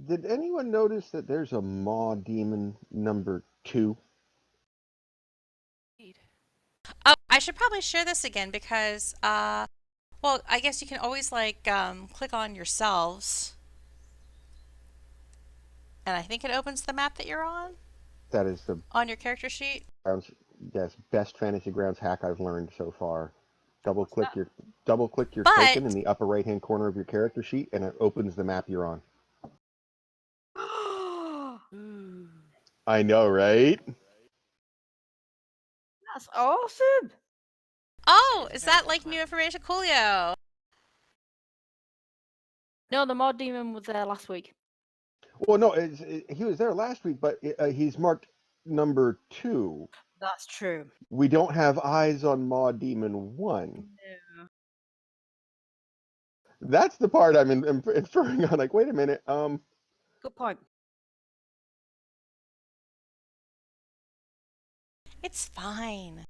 Did anyone notice that there's a Maw Demon number 2? Oh, I should probably share this again because, well, I guess you can always like click on yourselves, and I think it opens the map that you're That is the on your character sheet. grounds, yes, best Fantasy Grounds hack I've learned so far. Double What's click that? your double click your token in But the upper right hand corner of your character sheet, and it opens the map you're on. Ooh. I know, right? That's awesome. oh, That is very that good like plan. new information, Coolio? No, the mod demon was there last week. Well, no, he was there last week, but he's marked number 2. That's true. We don't have eyes on Maw Demon 1. No. That's the part I'm inferring on. Like, wait a minute. Good point. It's fine.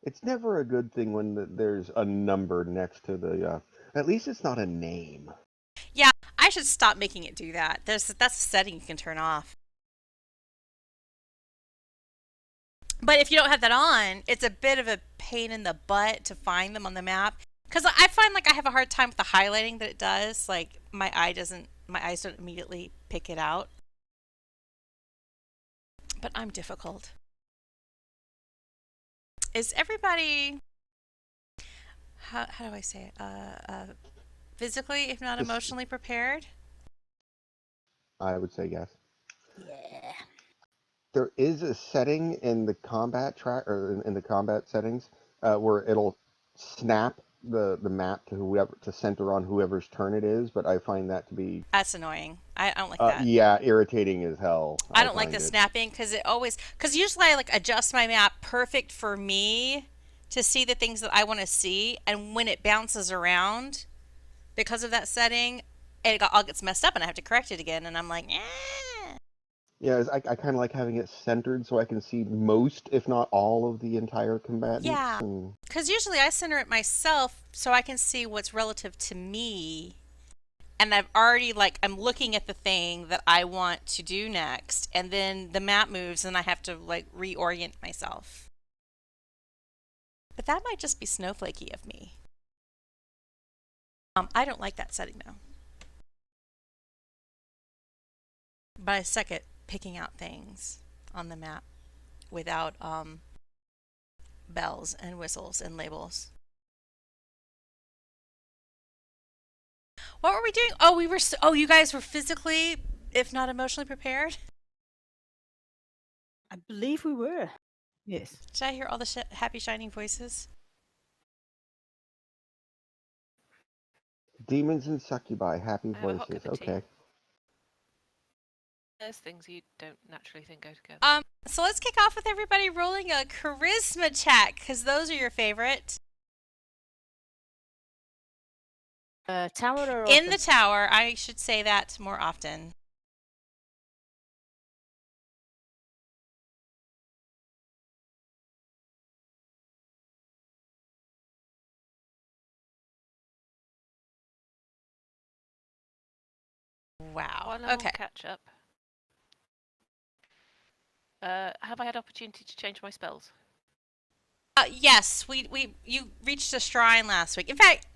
It's never a good thing when there's a number next to the. At least it's not a name. Yeah, I should stop making it do that. That's a setting you can turn off. But if you don't have that on, it's a bit of a pain in the butt to find them on the map. Because I find like I have a hard time with the highlighting that it does. Like my eyes don't immediately pick it out. But I'm difficult. Is everybody, how do I say it? Physically, if not Just, emotionally prepared? I would say yes. Yeah. There is a setting in the combat track or in the combat settings where it'll snap the map to whoever to center on whoever's turn it is, but I find that to be That's annoying. I don't like that. yeah, irritating as hell. I I don't like the find it. snapping because usually I like adjust my map perfect for me to see the things that I want to see, and when it bounces around because of that setting, it all gets messed up, and I have to correct it again, and I'm like, eh. Yeah, I kind of like having it centered so I can see most, if not all, of the entire combatants. Yeah, And because usually I center it myself so I can see what's relative to me. And I've already like I'm looking at the thing that I want to do next, and then the map moves, and I have to like reorient myself. But that might just be snowflakey of me. I don't like that setting though. But I suck at picking out things on the map without bells and whistles and labels. What were we doing? Oh, you guys were physically, if not emotionally prepared. I believe we were. Yes. Did I hear all the happy shining voices? demons and succubi, happy I have a hot voices. cup of tea. Okay. There's things you don't naturally think go together. So let's kick off with everybody rolling a charisma check, because those are your favorite. Tower or In open? the tower, I should say that more often. Wow. While I'm Okay. on catch up, have I had opportunity to change my spells? Yes, you reached a shrine last week. In fact,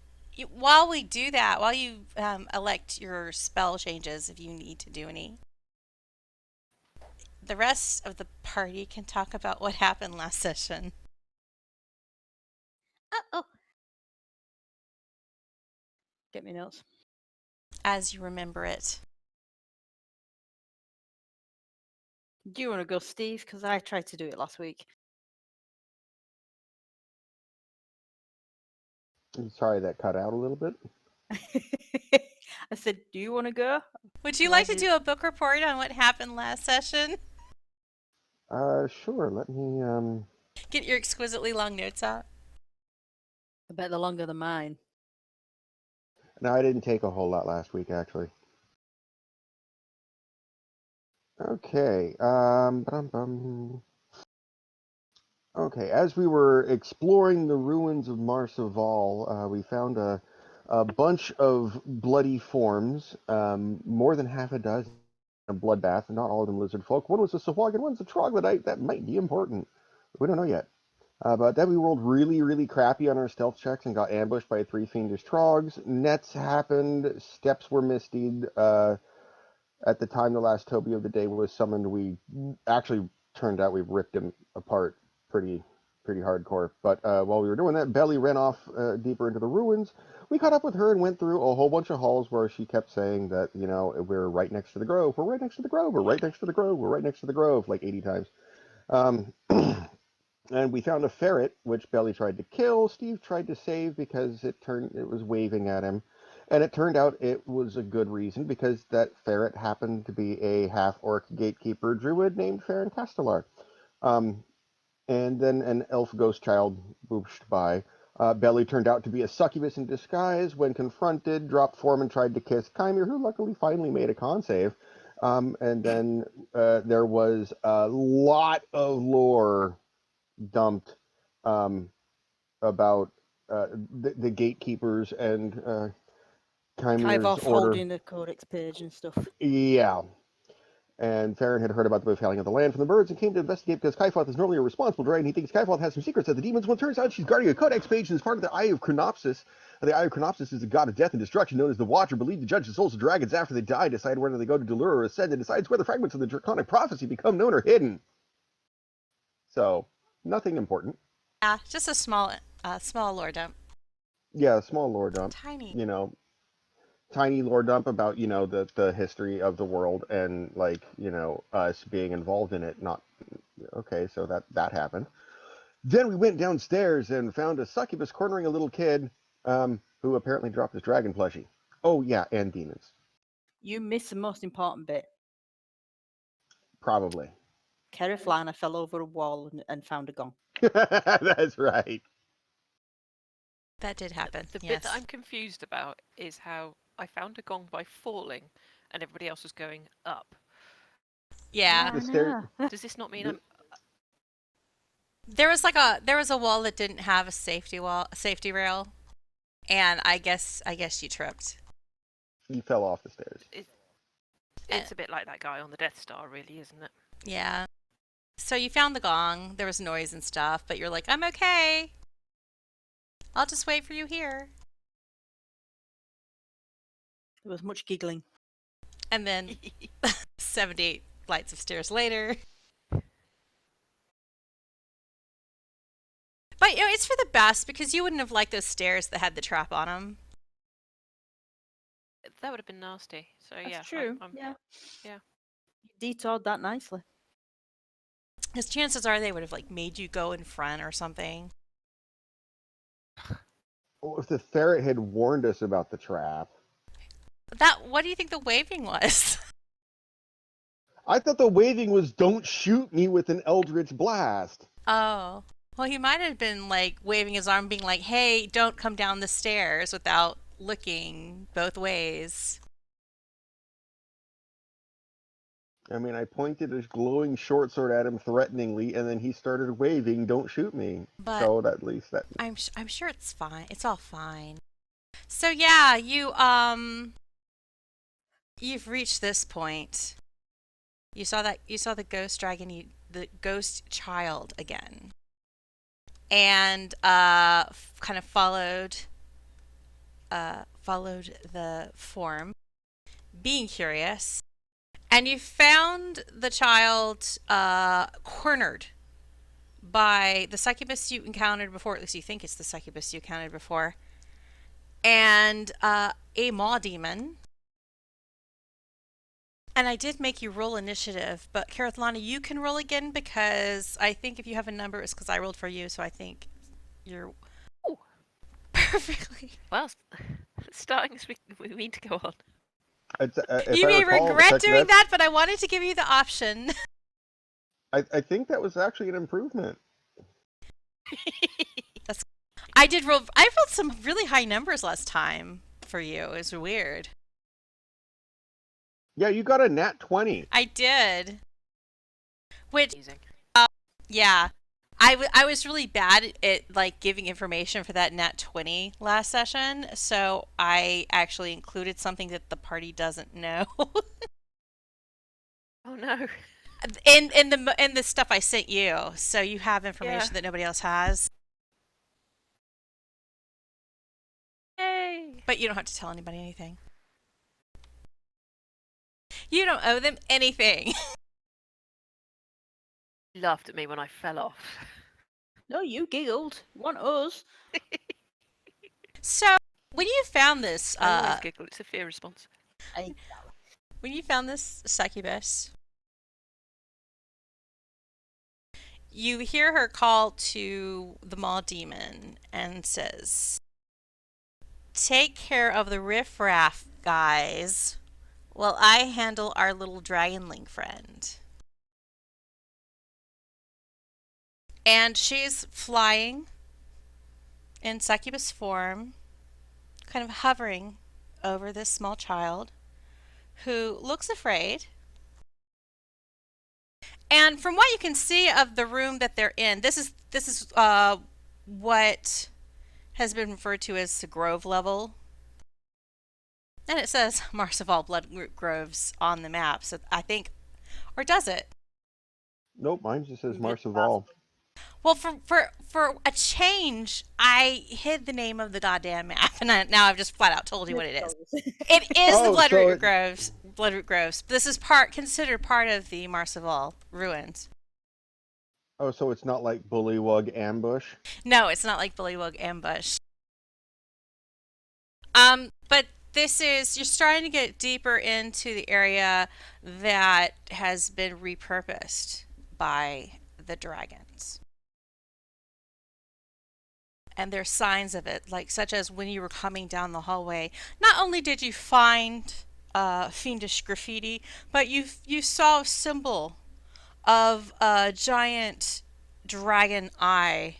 while we do that, while you elect your spell changes, if you need to do any, the rest of the party can talk about what happened last session Oh. Get me notes. as you remember it. Do you want to go, Steve? Because I tried to do it last week. I'm sorry that cut out a little bit. I said, do you want to go? Would you Well, I like to did- do a book report on what happened last session? Sure. Let me Get your exquisitely long notes out. I bet they're longer than mine. No, I didn't take a whole lot last week, actually. Okay. Ba-dum-bum. Okay. As we were exploring the ruins of Marsaval, we found a a bunch of bloody forms, more than half a dozen. A bloodbath, and not all of them lizard folk. One was a Sahuagin, one's a troglodyte. That might be important. We don't know yet. But then we rolled really, really crappy on our stealth checks and got ambushed by 3 fiendish trogs. Nets happened. Steps were mistied. At the time the last Toby of the day was summoned, we actually turned out we ripped him apart pretty hardcore. But while we were doing that, Belly ran off deeper into the ruins. We caught up with her and went through a whole bunch of halls where she kept saying that, we're right next to the grove, we're right next to the grove, we're right next to the grove, we're right next to the grove, like 80 times. And we found a ferret, which Belly tried to kill. Stiiv tried to save because it was waving at him. And it turned out it was a good reason because that ferret happened to be a half-orc gatekeeper druid named Farron Castellar. And then an elf ghost child booshed by. Belly turned out to be a succubus in disguise. When confronted, dropped form and tried to kiss Kymir, who luckily finally made a con save. And then there was a lot of lore dumped about the gatekeepers and Kymir's Kyvoth order. holding the codex page and stuff. Yeah. And Farron had heard about the befailing of the land from the birds and came to investigate because Kyfoth is normally a responsible dragon. He thinks Kyfoth has some secrets that the demons. Well, it turns out she's guarding a codex page and is part of the Eye of Chronopsis. The Eye of Chronopsis is the god of death and destruction known as the Watcher, believed to judge the souls of dragons after they die, decide whether they go to Dulur or Ascend, and decides whether fragments of the draconic prophecy become known or hidden. So, nothing important. Yeah, just a small lore dump. Yeah, small lore dump. Tiny. Tiny lore dump about, the history of the world and, us being involved in it. Not, okay, so that happened. Then we went downstairs and found a succubus cornering a little kid who apparently dropped his dragon plushie. Oh, yeah, and demons. You missed the most important bit. Probably. Kerithlana fell over a wall and found a gong. That's right. That did happen. The yes. bit that I'm confused about is how I found a gong by falling and everybody else was going up. Yeah. The stair- Does this not mean I'm... There was a wall that didn't have a safety rail, and I guess you tripped. You fell off the stairs. It's a bit like that guy on the Death Star, really, isn't it? Yeah. So you found the gong. There was noise and stuff, but you're like, I'm okay. I'll just wait for you here. There was much giggling. And then 78 flights of stairs later. But it's for the best because you wouldn't have liked those stairs that had the trap on them. That would have been nasty. So That's yeah, true. Yeah. You detoured that nicely. Because chances are they would have made you go in front or something. Well, if the ferret had warned us about the trap. What do you think the waving was? I thought the waving was don't shoot me with an eldritch blast. Oh. Well, he might have been waving his arm being like, hey, don't come down the stairs without looking both ways. I mean, I pointed a glowing short sword at him threateningly, and then he started waving, don't shoot me. But so at least that... I'm sure it's fine. It's all fine. So yeah, you've reached this point. You saw the ghost dragon, the ghost child again. And kind of followed the form, being curious, and you found the child cornered by the succubus you encountered before. At least you think it's the succubus you encountered before, and a maw demon. And I did make you roll initiative, but Kerithlana, you can roll again because I think if you have a number, it's because I rolled for you, so I think you're perfectly. Well, starting as we mean to go on. You may regret doing that, but I wanted to give you the option. I think that was actually an improvement. I rolled some really high numbers last time for you. It was weird. Yeah, you got a nat 20. I did. Which, Amazing. yeah. I was really bad at like giving information for that nat 20 last session, so I actually included something that the party doesn't know Oh no. in the stuff I sent you, so you have information Yeah. that nobody else has, Yay! but you don't have to tell anybody anything. You don't owe them anything. He laughed at me when I fell off. No, you giggled. Want us? So when you found this, I always giggle. It's a fear response. when you found this succubus, you hear her call to the mall demon and says, "Take care of the riffraff, guys, while I handle our little dragonling friend." And she's flying in succubus form, kind of hovering over this small child who looks afraid. And from what you can see of the room that they're in, this is what has been referred to as the grove level. And it says Marseval Blood Groves on the map. So I think, or does it? Nope, mine just says Really Marseval. Well, for a change, I hid the name of the goddamn map, and now I've just flat out told you what it is. It is the Oh, so Bloodroot it- Groves. Bloodroot Groves. This is considered part of the Marseval ruins. Oh, so it's not like Bullywug Ambush? No, it's not like Bullywug Ambush. But this is, you're starting to get deeper into the area that has been repurposed by the dragons. And there's signs of it, like such as when you were coming down the hallway, not only did you find fiendish graffiti, but you saw a symbol of a giant dragon eye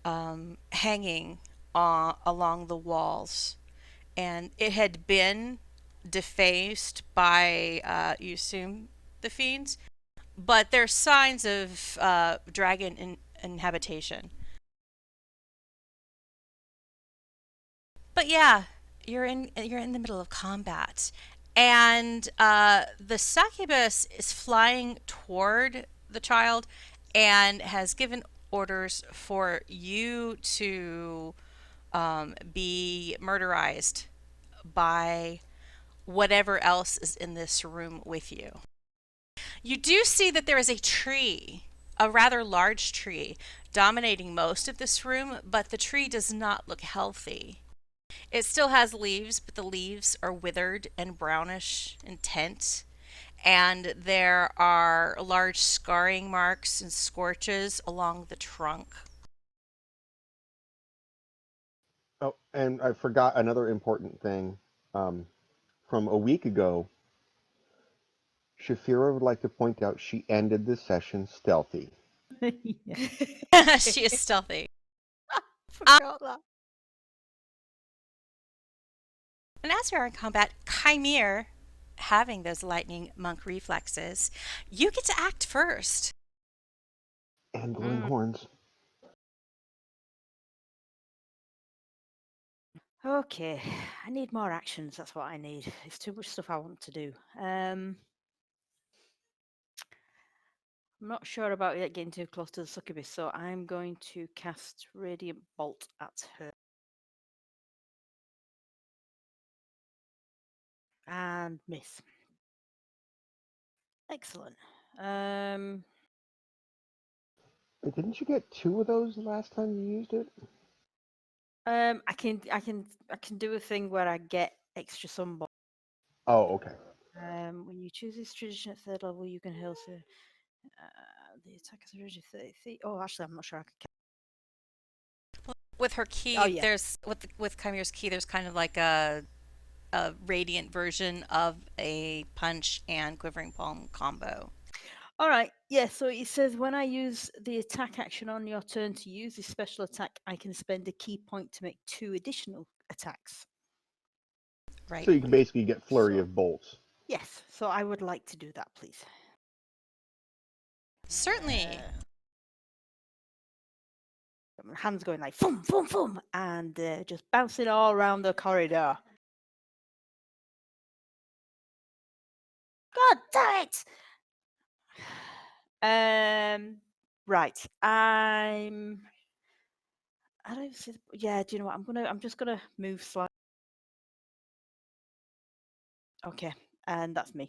hanging along the walls, and it had been defaced by you assume the fiends, but there's signs of dragon inhabitation. But yeah, you're in the middle of combat, and the succubus is flying toward the child, and has given orders for you to be murderized by whatever else is in this room with you. You do see that there is a tree, a rather large tree, dominating most of this room, but the tree does not look healthy. It still has leaves, but the leaves are withered and brownish in tint. And there are large scarring marks and scorches along the trunk. Oh, and I forgot another important thing. From a week ago, Shaefira would like to point out she ended the session stealthy. Yeah. She is stealthy. Forgot that. And as we are in combat, Kymir, having those lightning monk reflexes, you get to act first. And glowing horns. Okay, I need more actions. That's what I need. It's too much stuff I want to do. I'm not sure about it getting too close to the succubus, so I'm going to cast Radiant Bolt at her. And miss. Excellent. Didn't you get 2 of those the last time you used it? I can do a thing where I get extra sunball. Oh, okay. When you choose this tradition at third level, you can heal to the attack is originally 30 feet. Oh, actually, I'm not sure I could. With her key, Oh, yeah. there's with Kymir's key, there's kind of like a radiant version of a punch and quivering palm combo. All right. Yeah. So it says when I use the attack action on your turn to use this special attack, I can spend a key point to make 2 additional attacks. Right. So you can basically get flurry So- of bolts. Yes. So I would like to do that, please. Certainly. hands going like boom, boom, boom, and just bouncing all around the corridor. God damn it! Right. I don't see. Yeah. Do you know what? I'm just gonna move slightly. Okay, and that's me.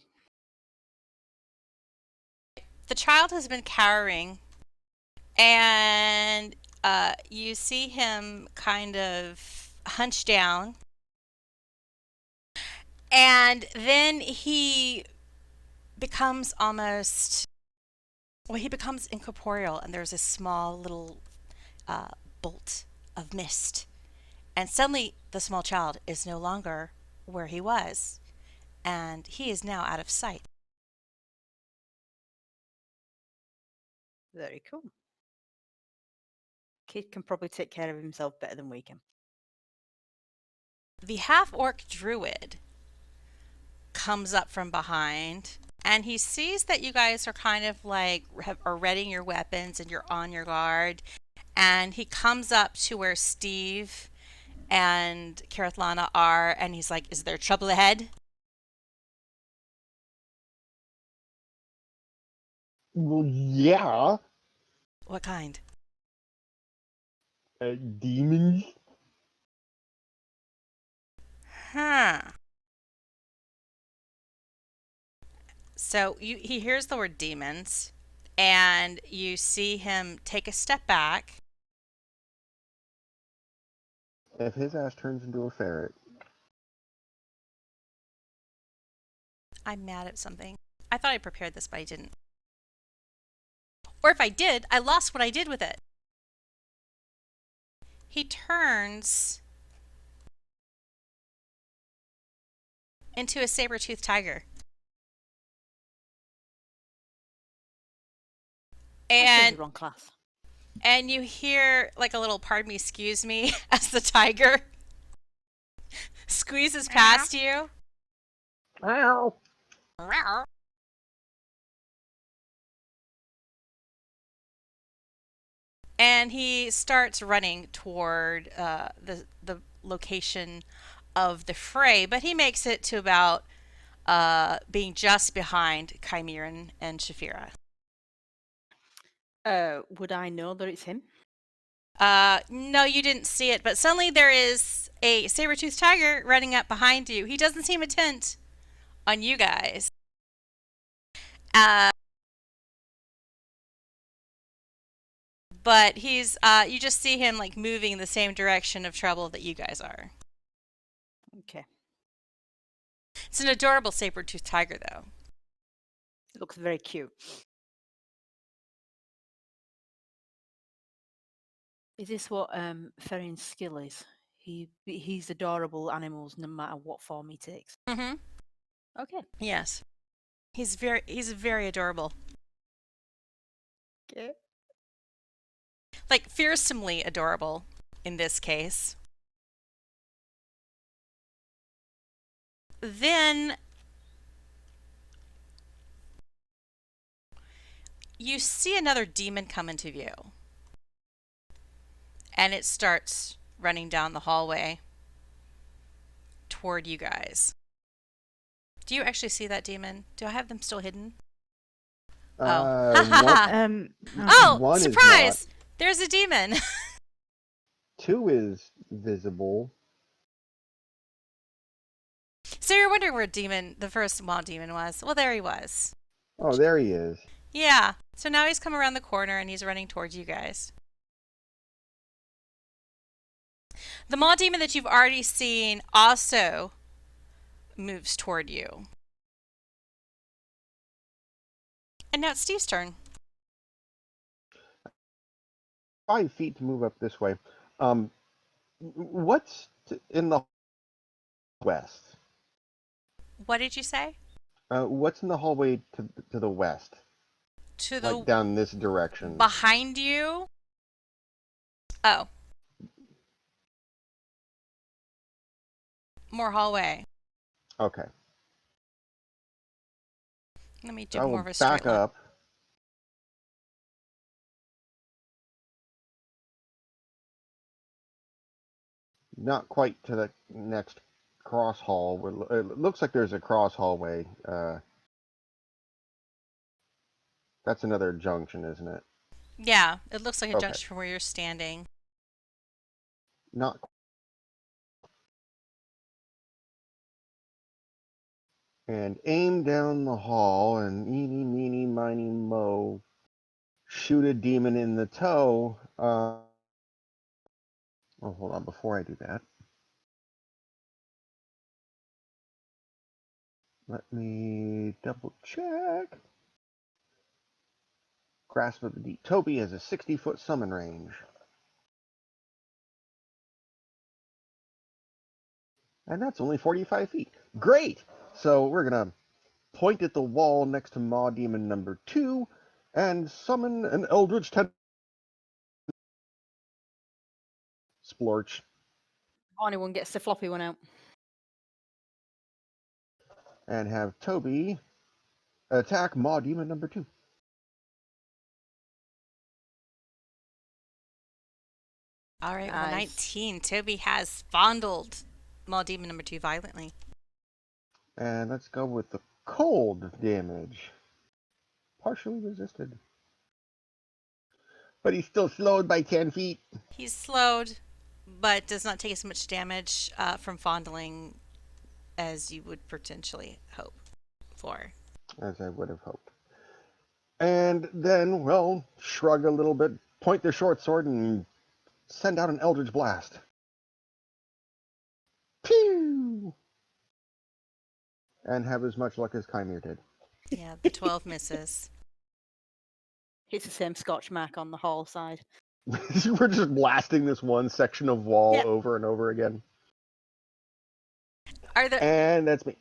The child has been cowering, and you see him kind of hunch down, and then he becomes almost, well, he becomes incorporeal, and there's a small little bolt of mist, and suddenly the small child is no longer where he was, and he is now out of sight. Very cool. Kid can probably take care of himself better than we can. The half-orc druid comes up from behind, and he sees that you guys are kind of like are readying your weapons and you're on your guard, and he comes up to where Stiiv and Kerithlana are, and he's like, is there trouble ahead? Well, yeah. What kind? Demons. Huh. So he hears the word demons, and you see him take a step back. If his ass turns into a ferret. I'm mad at something. I thought I prepared this, but I didn't. Or if I did, I lost what I did with it. He turns into a saber-toothed tiger. I chose And the wrong class. and you hear like a little pardon me, excuse me, as the tiger squeezes past you. Ow! And he starts running toward the location of the fray, but he makes it to about being just behind Kymir and Shaefira. Would I know that it's him? No, you didn't see it, but suddenly there is a saber-toothed tiger running up behind you. He doesn't seem intent on you guys. But he's you just see him like moving in the same direction of trouble that you guys are. Okay. It's an adorable saber-toothed tiger, though. It looks very cute. Is this what Ferrin's skill is? He's adorable animals no matter what form he takes. Mm-hmm. Okay. Yes. He's very adorable. Okay. Like fearsomely adorable in this case. Then you see another demon come into view. And it starts running down the hallway toward you guys. Do you actually see that demon? Do I have them still hidden? Oh. Ha ha ha. Oh, One is surprise! There's a demon. 2 is visible. So you're wondering where the first small demon was. Well, there he was. Oh, there he is. Yeah. So now he's come around the corner and he's running towards you guys. The maw demon that you've already seen also moves toward you. And now it's Steve's turn. 5 feet to move up this way. What's in the west? What did you say? What's in the hallway to the west? To the Like down this direction. behind you? Oh. More hallway. Okay. Let me do I more will of a straight back line. up. not quite to the next cross hall. It looks like there's a cross hallway. That's another junction, isn't it? Yeah, it looks like a Okay. junction from where you're standing. Not. And aim down the hall and eeny, meeny, miny, mo. Shoot a demon in the toe. Oh, hold on. Before I do that, let me double check. Grasp of the Deep. Toby has a 60-foot summon range. And that's only 45 feet. Great! So we're going to point at the wall next to Maw Demon number 2 and summon an Eldritch Splorch. Bonnie one gets the floppy one out. And have Toby attack Maw Demon number 2. All right, with a Nice. 19, Toby has fondled Maw Demon number 2 violently. And let's go with the cold damage. Partially resisted. But he's still slowed by 10 feet. He's slowed, but does not take as much damage from fondling as you would potentially hope for. As I would have hoped. And then, well, shrug a little bit, point their short sword, and send out an Eldritch Blast. Pew! And have as much luck as Kymir did. Yeah, the 12 misses. It's the same Scotch mark on the hall side. We're just blasting this one section of wall Yep. over and over again. Are there And that's me.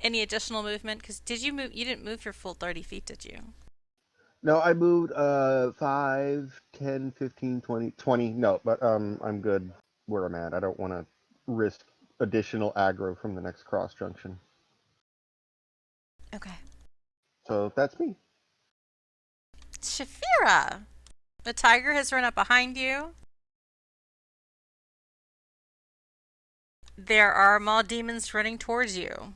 any additional movement? Because did you move? You didn't move your full 30 feet, did you? No, I moved 5, 10, 15, 20, 20. No, but I'm good where I'm at. I don't want to risk additional aggro from the next cross junction. Okay. So that's me. Shaefira! The tiger has run up behind you. There are Maw demons running towards you.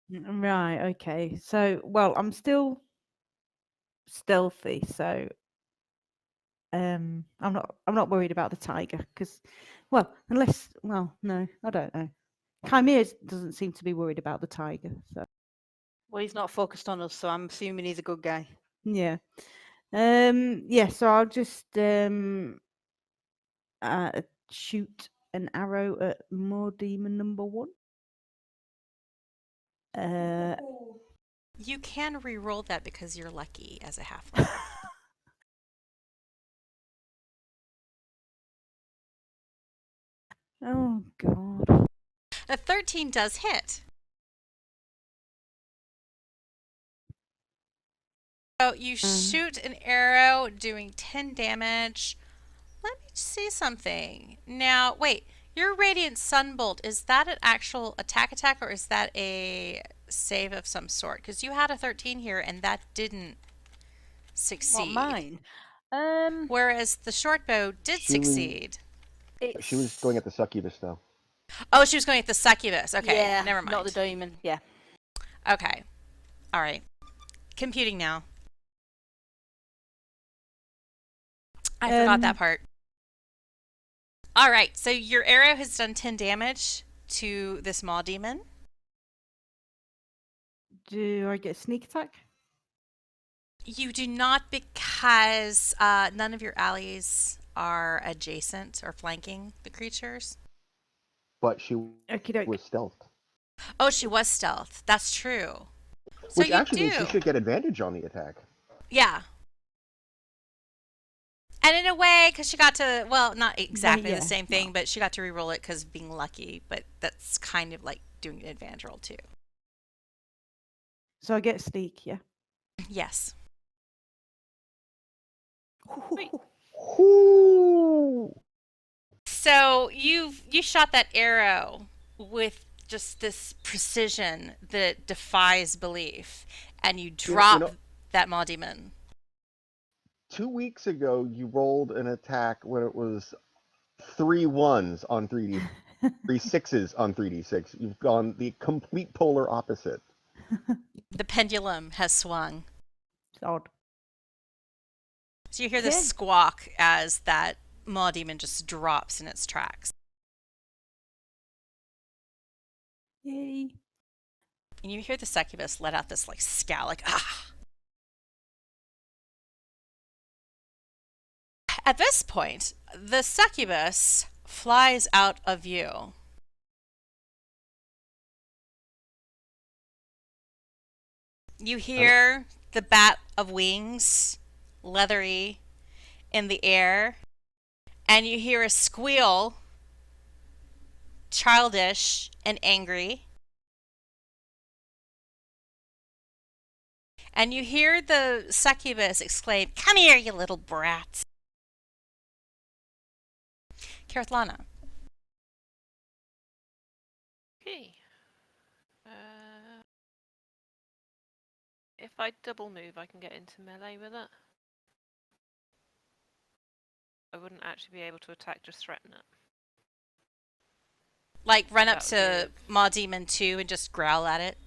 Right, okay. So, well, I'm still stealthy, so I'm not worried about the tiger because, well, unless, well, no, I don't know. Kymir doesn't seem to be worried about the tiger, so Well, he's not focused on us, so I'm assuming he's a good guy. yeah. Yeah, so I'll just shoot an arrow at Maw Demon number 1. You can re-roll that because you're lucky as a halfling. Oh god. A 13 does hit. So you shoot an arrow doing 10 damage. Let me see something. Now, wait. Your Radiant Sunbolt, is that an actual attack or is that a save of some sort? Because you had a 13 here and that didn't succeed. What, mine? Whereas the short bow did succeed. She was going at the succubus, though. Oh, she was going at the succubus. Okay, yeah, never mind. not the demon. Yeah. Okay. All right. Computing now. I forgot that part. All right, so your arrow has done 10 damage to this Maw demon. Do I get a sneak attack? You do not because none of your allies are adjacent or flanking the creatures. But she Okey-doke. was stealthed. Oh, she was stealth. That's true. So Which you actually do. means she should get advantage on the attack. Yeah. And in a way, because she got to, well, not exactly yeah, the same thing, no. but she got to re-roll it because of being lucky. But that's kind of like doing an advantage roll too. So I get sneak, yeah. Yes. Ooh. So you shot that arrow with just this precision that defies belief, and you drop that Maw demon. 2 weeks ago you rolled an attack when it was 3 1s on 3D, 3 6s on 3D6. You've gone the complete polar opposite. The pendulum has swung. It's odd. So you hear this Okay. squawk as that maw demon just drops in its tracks. Yay. And you hear the succubus let out this like scowl, like, ah. At this point, the succubus flies out of view. You hear the bat of wings, leathery, in the air, and you hear a squeal, childish and angry. And you hear the succubus exclaim, "Come here, you little brats." Kerithlana. Okay. If I double move, I can get into melee with it. I wouldn't actually be able to attack, just threaten it. Like, run up That to would give- Maw Demon 2 and just growl at it.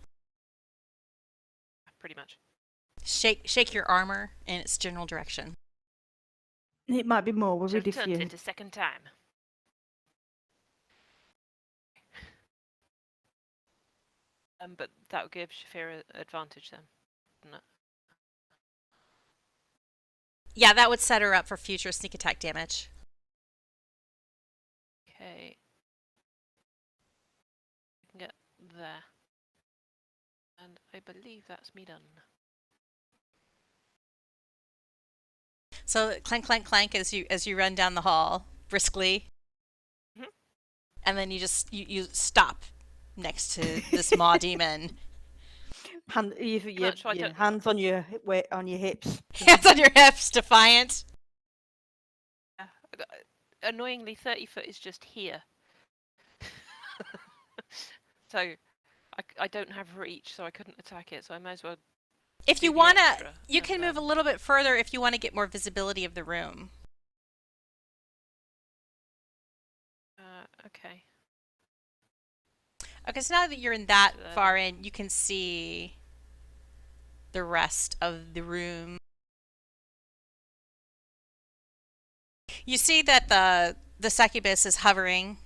Pretty much. Shake your armor in its general direction. It might be more worried Just if turned you. it a second time. But that would give Shaefira advantage then, wouldn't it? Yeah, that would set her up for future sneak attack damage. Okay. I can get there. And I believe that's me done. So clank, clank, clank as you run down the hall briskly, and then you just you stop next to this Maw Demon. Much, I don't- Hands on your on your hips. Hands on your hips, defiant. Annoyingly, 30 foot is just here. So I don't have reach, so I couldn't attack it, so I may as well. If you do the wanna, extra, you and can move a then- little bit further if you want to get more visibility of the room. Okay. Okay, so now that you're in that So- far in, you can see the rest of the room. You see that the succubus is hovering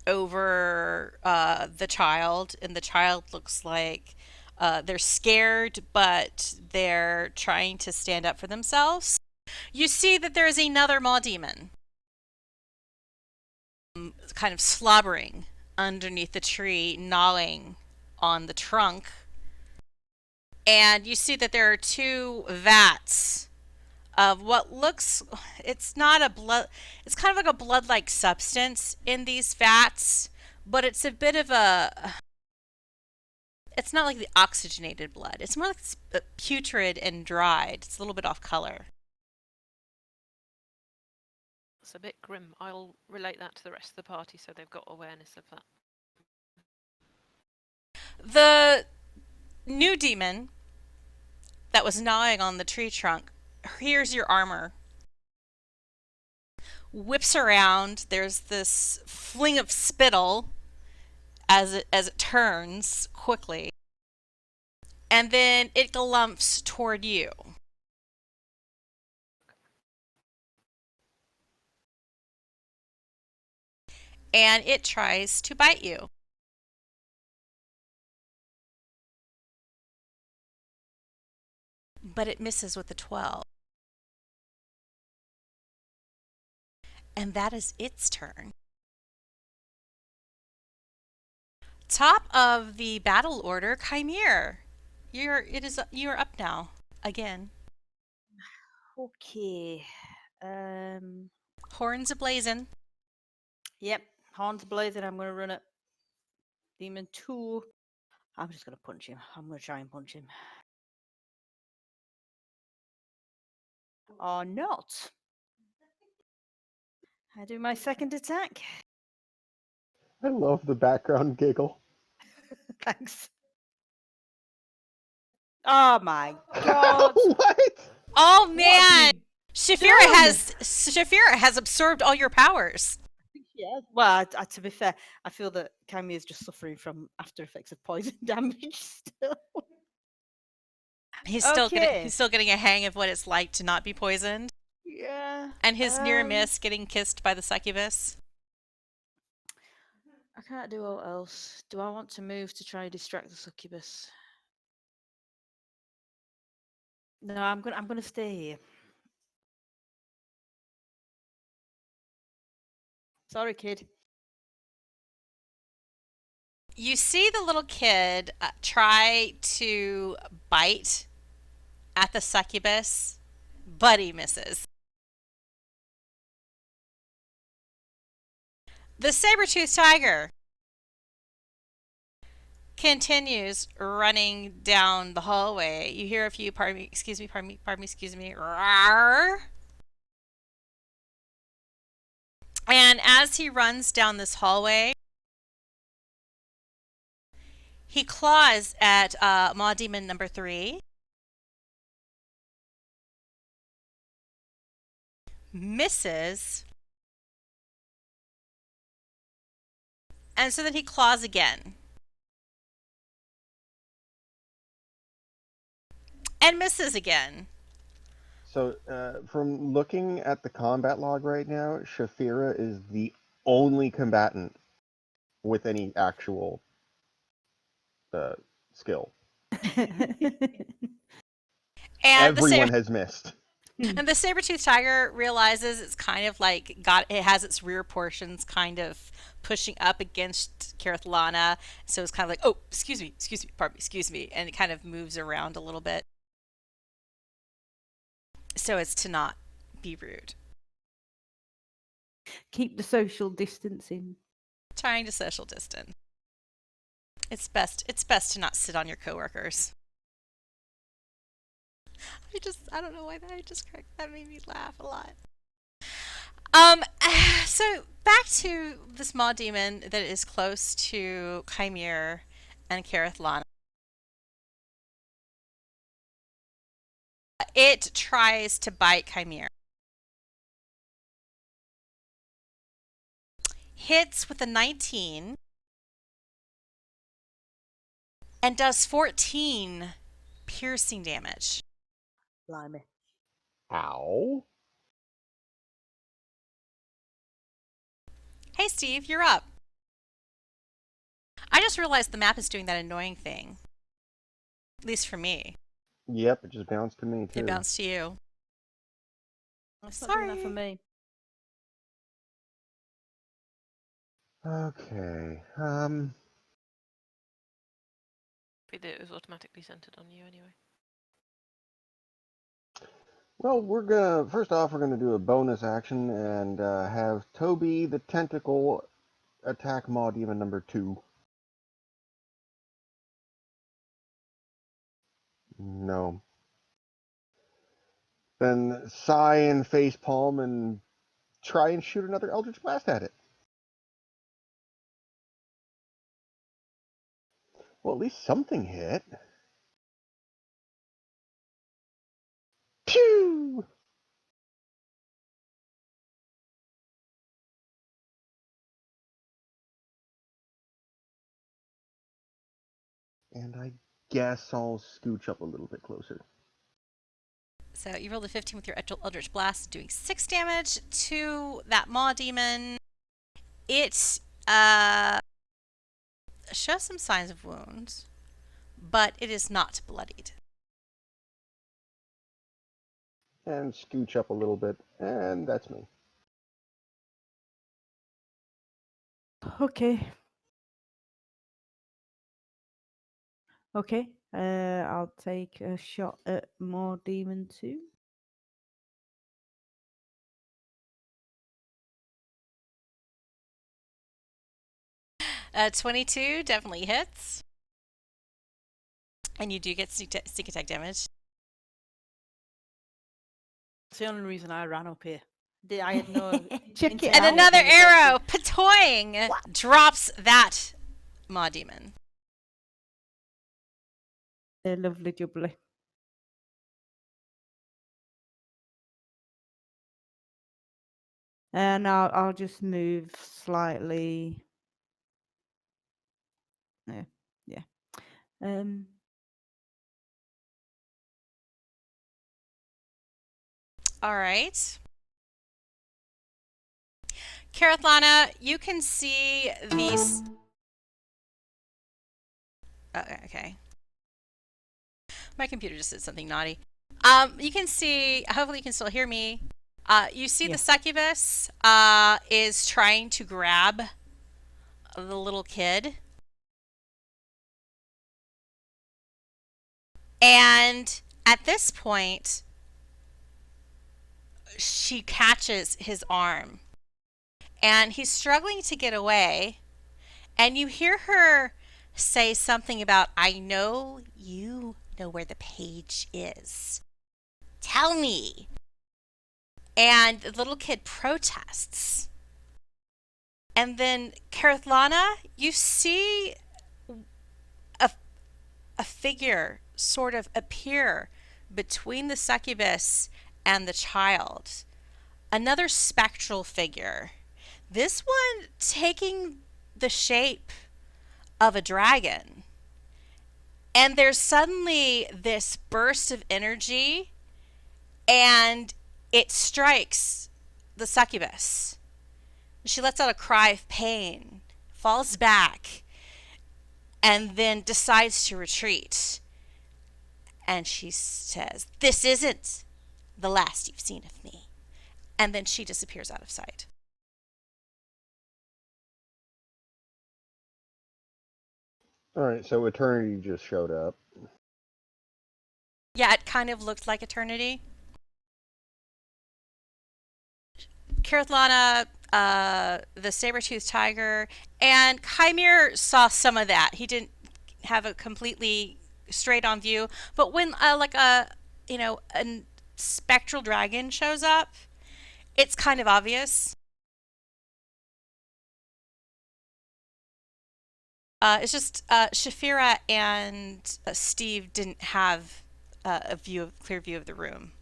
over the child, and the child looks like they're scared, but they're trying to stand up for themselves. You see that there is another Maw Demon, kind of slobbering underneath the tree, gnawing on the trunk. And you see that there are 2 vats of what looks, it's not a blood, it's kind of like a blood-like substance in these vats, but it's a bit of a, it's not like the oxygenated blood. It's more like it's putrid and dried. It's a little bit off color. It's a bit grim. I'll relate that to the rest of the party so they've got awareness of that. The new demon that was gnawing on the tree trunk hears your armor, whips around. There's this fling of spittle as it turns quickly, and then it galumps toward you. And it tries to bite you. But it misses with a 12. And that is its turn. Top of the battle order, Kymir. You're up now again. Okay. Horns ablazing. Yep. Horns blazing. I'm going to run at Demon 2. I'm just going to punch him. I'm going to try and punch him. Or not. I do my second attack. I love the background giggle. Thanks. Oh my god. What? Oh What man! have you Shaefira has absorbed all your powers. Yeah. Well, to be fair, I feel that Kymir is just suffering from after effects of poison damage still. He's Okay. still getting a hang of what it's like to not be poisoned, Yeah. and his near miss getting kissed by the succubus. I can't do what else. Do I want to move to try and distract the succubus? No, I'm gonna stay here. Sorry, kid. You see the little kid try to bite at the succubus, but he misses. The saber-toothed tiger continues running down the hallway. You hear a few, excuse me, rawr. And as he runs down this hallway, he claws at Maw Demon number 3. Misses. And so then he claws again. And misses again. So, from looking at the combat log right now, Shaefira is the only combatant with any actual skill. And Everyone has missed. And the saber-toothed tiger realizes it's kind of like it has its rear portions kind of pushing up against Kerithlana. So it's kind of like, oh, excuse me, pardon me, excuse me. And it kind of moves around a little bit. So it's to not be rude. Keep the social distancing. Trying to social distance. It's best to not sit on your coworkers. I don't know why that just cracked. That made me laugh a lot. So back to the small demon that is close to Kymir and Kerithlana. It tries to bite Kymir. Hits with a 19 and does 14 piercing damage. Blimey. Ow. Hey, Stiiv, you're up. I just realized the map is doing that annoying thing. At least for me. Yep, it just bounced to me, too. It bounced to you. That's not doing that for me. Okay. It was automatically centered on you anyway. Well, first off, we're gonna do a bonus action and have Toby the Tentacle attack Maw Demon number 2. No. Then sigh and facepalm and try and shoot another Eldritch Blast at it. Well, at least something hit. Pew! And I guess I'll scooch up a little bit closer. So you rolled a 15 with your Eldritch Blast, doing 6 damage to that Maw Demon. It shows some signs of wounds, but it is not bloodied. And scooch up a little bit, and that's me. Okay. Okay. I'll take a shot at more demon 2. 22 definitely hits. And you do get sneak attack damage. It's the only reason I ran up here. I had no. Check it And out. another arrow, patoing, drops that Maw Demon. They're lovely jubbly. And I'll just move slightly. Yeah. All right. Kerithlana, you can see these. Okay. My computer just did something naughty. You can see. Hopefully, you can still hear me. You see Yeah. the succubus is trying to grab the little kid, and at this point, she catches his arm, and he's struggling to get away. And you hear her say something about, "I know you know where the page is. Tell me." And the little kid protests. And then, Kerithlana, you see a figure sort of appear between the succubus and the child. Another spectral figure. This one taking the shape of a dragon. And there's suddenly this burst of energy, and it strikes the succubus. She lets out a cry of pain, falls back, and then decides to retreat. And she says, "This isn't the last you've seen of me." And then she disappears out of sight. All right, so Eternity just showed up. Yeah, it kind of looked like eternity. Kerithlana, the saber-toothed tiger, and Kymir saw some of that. He didn't have a completely straight-on view, but when a spectral dragon shows up, it's kind of obvious. It's just Shaefira and Stiiv didn't have a clear view of the room.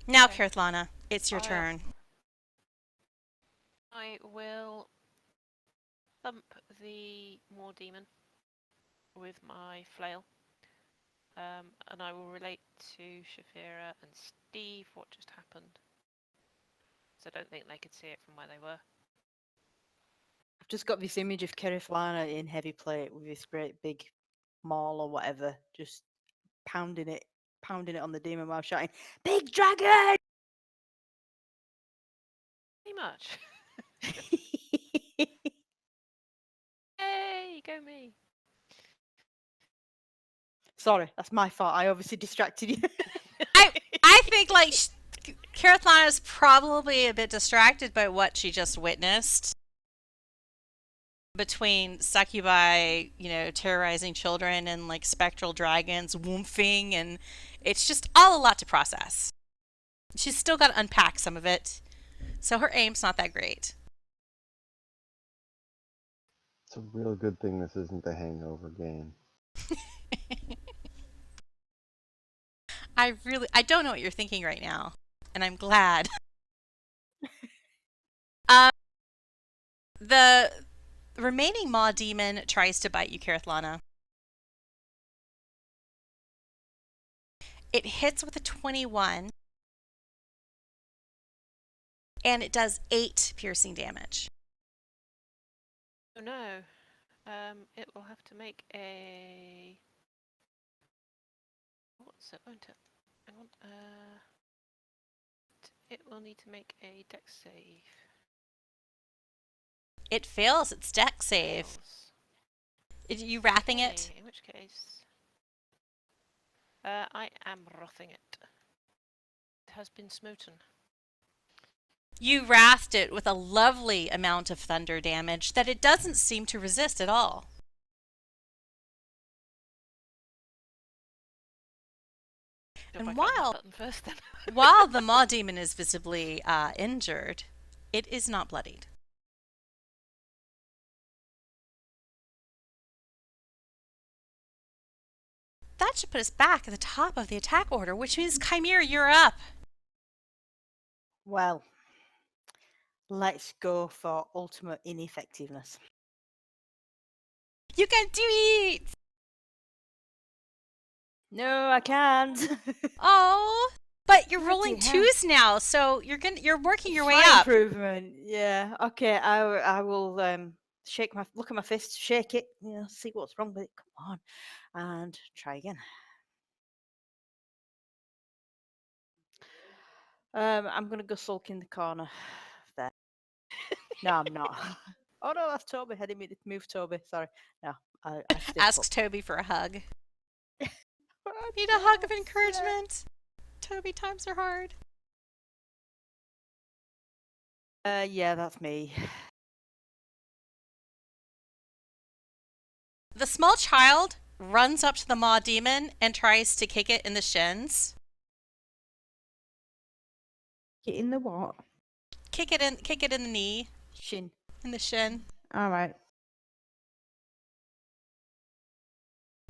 Now, Okay. Kerithlana, it's your turn. I will thump the Moor Demon with my flail. And I will relate to Shaefira and Stiiv what just happened. So I don't think they could see it from where they were. I've just got this image of Kerithlana in heavy plate with this great big maul or whatever, just pounding it on the demon while shouting, "Big dragon!" Pretty much. Yay, go me. Sorry, that's my fault. I obviously distracted you. I think Kerithlana is probably a bit distracted by what she just witnessed. Between succubi, terrorizing children, and like spectral dragons woomphing, and it's just all a lot to process. She's still got to unpack some of it, so her aim's not that great. It's a real good thing this isn't the Hangover game. I don't know what you're thinking right now, and I'm glad. The remaining Maw Demon tries to bite you, Kerithlana. It hits with a 21, and it does 8 piercing damage. Oh no. It will have to make a... What's it? Won't it? Hang on. It will need to make a dex save. It fails its dex save. Fails. You wrathing Okay, it? in which case... I am wrathing it. It has been smoten. You wrathed it with a lovely amount of thunder damage that it doesn't seem to resist at all. And while the Maw Demon is visibly injured, it is not bloodied. that should put us back at the top of the attack order, which means Kymir, you're up. Well, let's go for ultimate ineffectiveness. You can do it! No, I can't. Oh, but you're Bloody rolling hell. twos now, so you're working your way Slight up. improvement. Yeah. Okay. I will look at my fist, shake it, see what's wrong with it. Come on, and try again. I'm gonna go sulk in the corner there. No, I'm not. Oh no, that's Toby. I didn't mean to move Toby. Sorry. No, I stay Asks put. Toby for a hug. I'm Need a so hug of upset. encouragement. Toby, times are hard. Yeah, that's me. The small child runs up to the maw demon and tries to kick it in the shins. Get in the what? Kick it in the knee, Shin. in the shin. All right.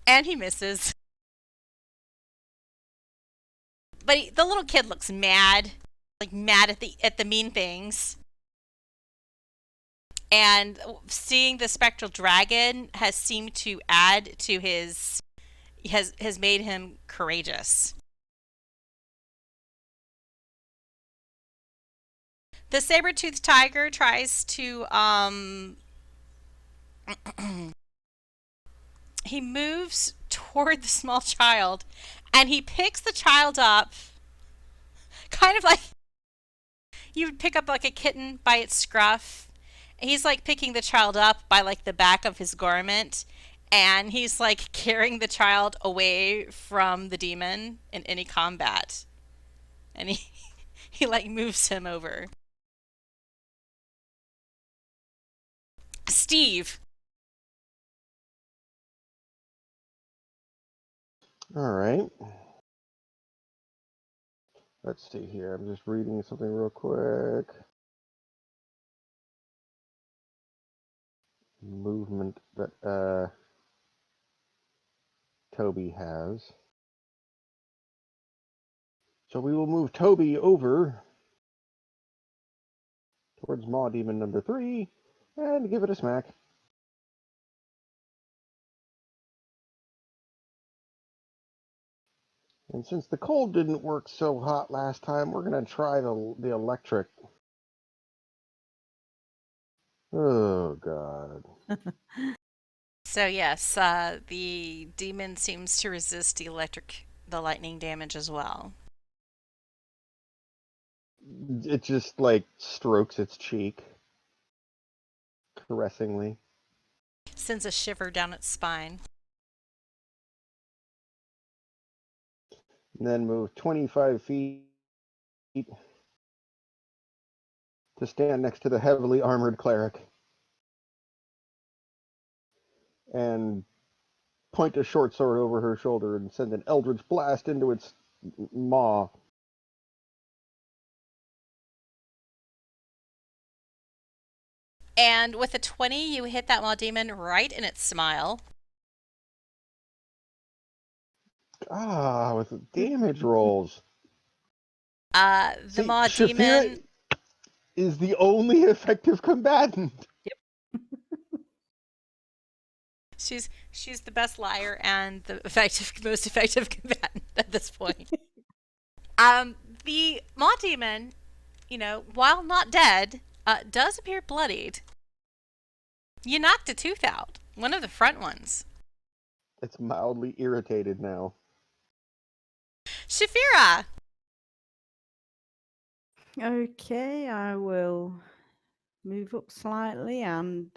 And he misses. But the little kid looks mad. Like mad at the mean things. And seeing the spectral dragon has seemed to add to has made him courageous. The saber-toothed tiger tries to he moves toward the small child and he picks the child up kind of like you would pick up like a kitten by its scruff. He's like picking the child up by like the back of his garment, and he's like carrying the child away from the demon in any combat. And he like moves him over. Stiiv. All right. Let's see here. I'm just reading something real quick. Movement that Toby has. So we will move Toby over towards Maw Demon number 3 and give it a smack. And since the cold didn't work so hot last time, we're going to try the electric. Oh, God. So yes, the demon seems to resist the lightning damage as well. It just, like, strokes its cheek caressingly. Sends a shiver down its spine. And then move 25 feet to stand next to the heavily armored cleric. And point a short sword over her shoulder and send an eldritch blast into its maw. And with a 20, you hit that maw demon right in its smile. With the damage rolls. The maw Shaefira demon is the only effective combatant. She's the best liar and the most effective combatant at this point. The maw demon, while not dead, does appear bloodied. You knocked a tooth out, one of the front ones. It's mildly irritated now. Shaefira. Okay, I will move up slightly and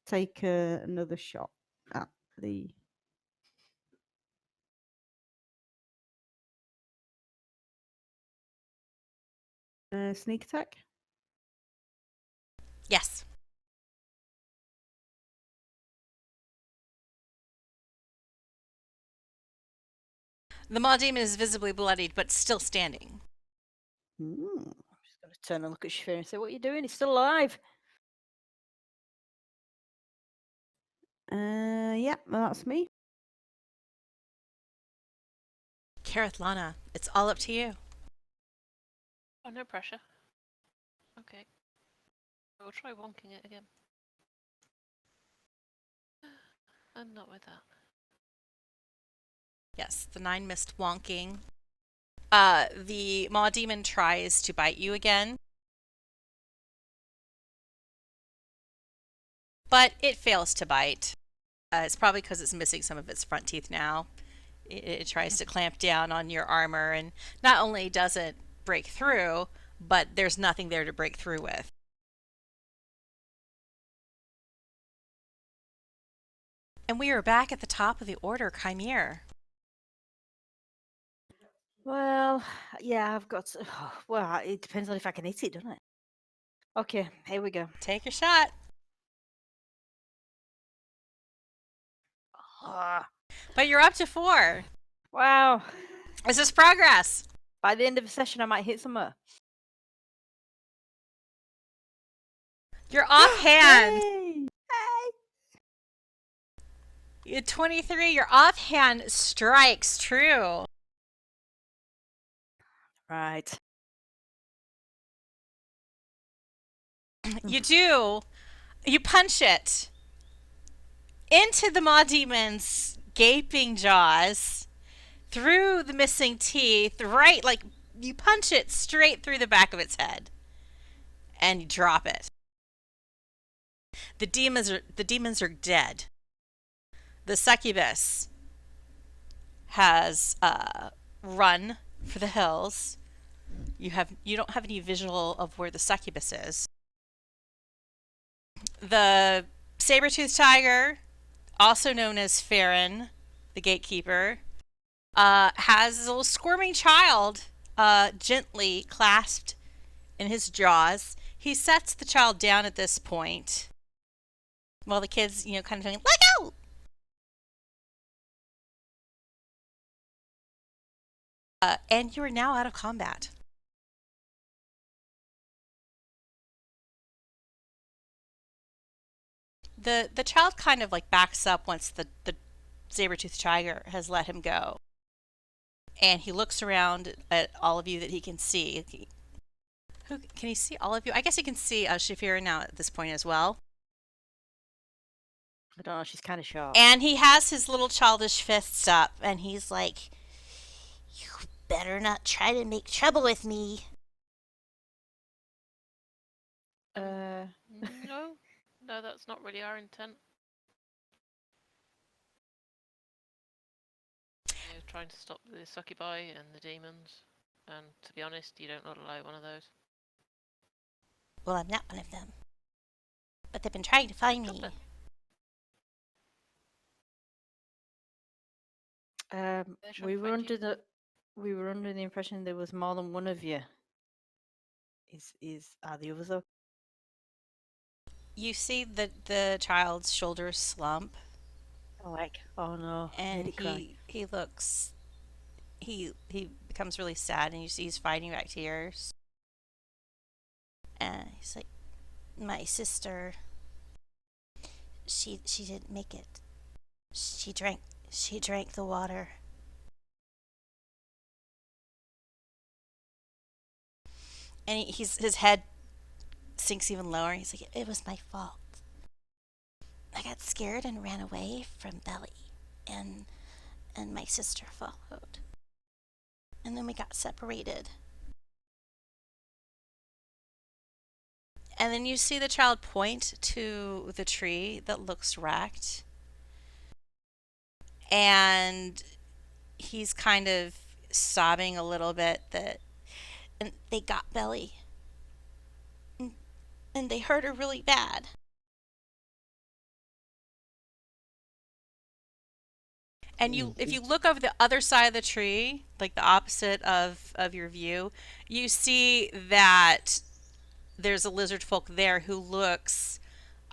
take another shot at the. Sneak attack. Yes. The maw demon is visibly bloodied, but still standing. I'm just going to turn and look at Shaefira and say, "What are you doing? He's still alive." Yeah, well, that's me. Kerithlana, it's all up to you. Oh, no pressure. Okay. We'll try wonking it again. And not with that. Yes, the 9 missed wonking. The Maw Demon tries to bite you again. But it fails to bite. It's probably because it's missing some of its front teeth now. It tries to clamp down on your armor, and not only does it break through, but there's nothing there to break through with. And we are back at the top of the order, Kymir. Well, yeah, I've got. Well, it depends on if I can hit it, doesn't it? Okay, here we go. Take your shot. Ah, But you're up to 4. wow. This is progress. By the end of the session, I might hit somewhere. You're offhand. Hey! Hey! You're 23. Your offhand strikes true. Right. You do. You punch it into the Maw Demon's gaping jaws, through the missing teeth, right, like you punch it straight through the back of its head, and you drop it. The demons are dead. The succubus has run for the hills. You don't have any visual of where the succubus is. The saber-toothed tiger, also known as Farron, the gatekeeper, has a little squirming child gently clasped in his jaws. He sets the child down at this point while the kid's, kind of going, let go! And you are now out of combat. The child kind of like backs up once the saber-toothed tiger has let him go. And he looks around at all of you that he can see. Who can he see? All of you? I guess he can see Shaefira now at this point as well. I don't know, she's kind of sharp. And he has his little childish fists up, and he's like, you better not try to make trouble with me. No, that's not really our intent. You're trying to stop the succubi and the demons, and to be honest, you don't look like one of those. Well, I'm not one of them. But they've been trying to find me. We were under the impression there was more than one of you. Are the others okay? You see the child's shoulders slump, Oh no. and Made it cry. he looks, he becomes really sad, and you see he's fighting back tears. And he's like, my sister, she didn't make it. She drank the water. And his head sinks even lower. He's like, it was my fault. I got scared and ran away from Belly, and my sister followed. And then we got separated. And then you see the child point to the tree that looks wrecked. And he's kind of sobbing a little bit and they got Belly. And they hurt her really bad. And if you look over the other side of the tree, like the opposite of your view, you see that there's a lizard folk there who looks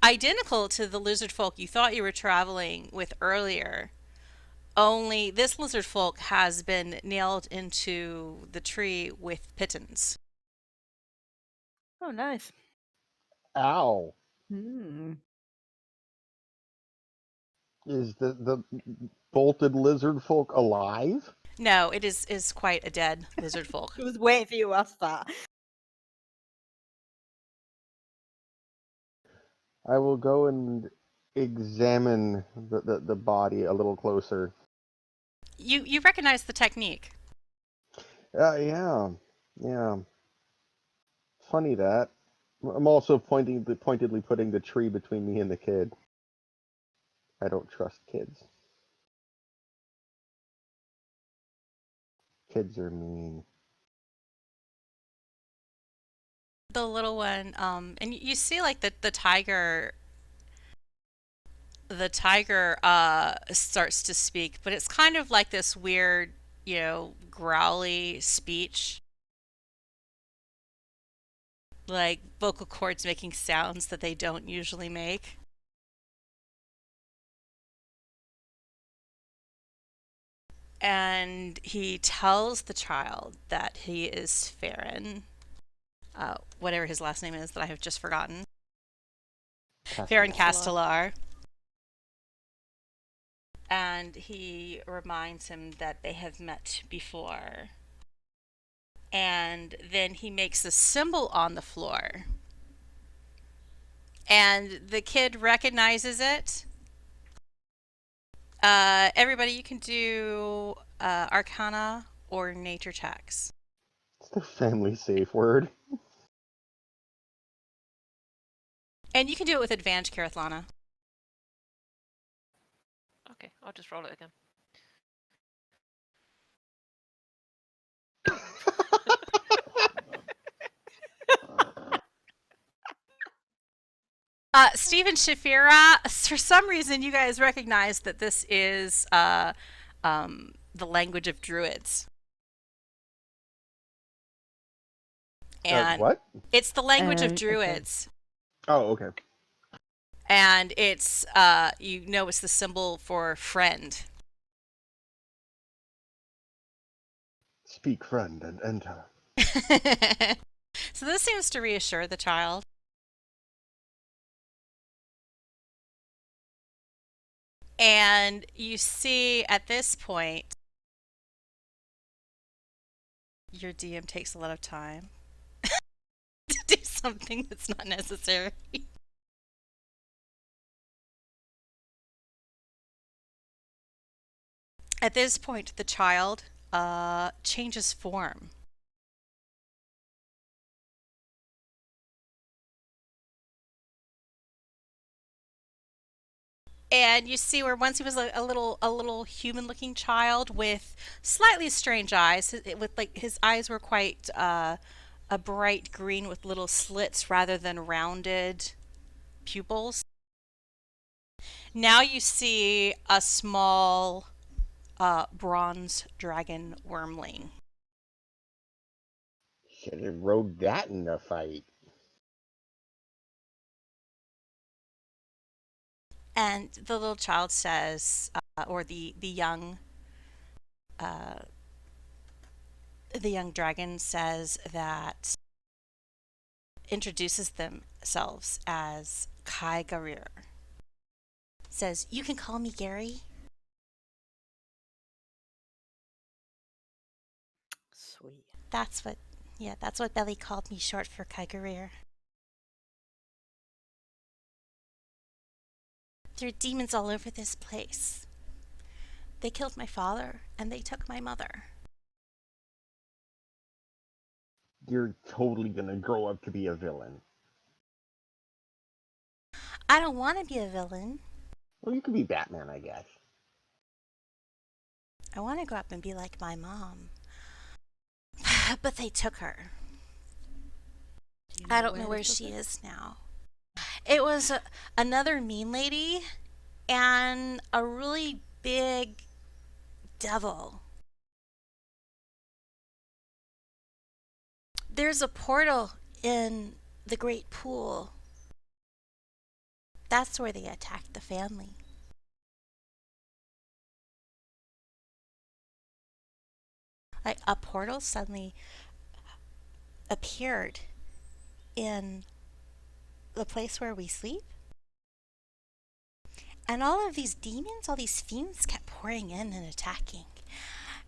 identical to the lizard folk you thought you were traveling with earlier. Only this lizard folk has been nailed into the tree with pitons. Oh, nice. Ow. Hmm. Is the bolted lizard folk alive? No, it is quite a dead lizard folk. I was waiting for you to ask that. I will go and examine the body a little closer. You recognize the technique. Yeah, yeah. Funny that. I'm also pointedly putting the tree between me and the kid. I don't trust kids. Kids are mean. The little one, and you see like the tiger starts to speak, but it's kind of like this weird, growly speech, like vocal cords making sounds that they don't usually make. And he tells the child that he is Farron, whatever his last name is that I have just forgotten. Farron Castellar. Castellar. And he reminds him that they have met before. And then he makes a symbol on the floor. And the kid recognizes it. Everybody, you can do Arcana or Nature checks. It's the family safe word. And you can do it with advantage, Kerithlana. Okay, I'll just roll it again. Stiiv and Shaefira, for some reason, you guys recognize that this is the language of druids. And What? it's the language of Okay. druids. Oh, okay. And it's, it's the symbol for friend. Speak, friend, and enter. So this seems to reassure the child. And you see at this point, your DM takes a lot of time to do something that's not necessary. At this point, the child changes form. And you see where once he was a little human-looking child with slightly strange eyes, with like his eyes were quite a bright green with little slits rather than rounded pupils. Now you see a small bronze dragon wormling. Should have rode that in the fight. And the little child says, or uh, the young dragon says that introduces themselves as Kai Garir. Says, "You can call me Gary." Sweet. That's what Belly called me, short for Kai Garir. There are demons all over this place. They killed my father and they took my mother. You're totally gonna grow up to be a villain. I don't want to be a villain. Well, you could be Batman, I guess. I want to grow up and be like my mom. But they took her. Do you I don't know they where took she it? is now. It was another mean lady and a really big devil. There's a portal in the Great Pool. That's where they attacked the family. Like a portal suddenly appeared in the place where we sleep. And all of these demons, all these fiends kept pouring in and attacking.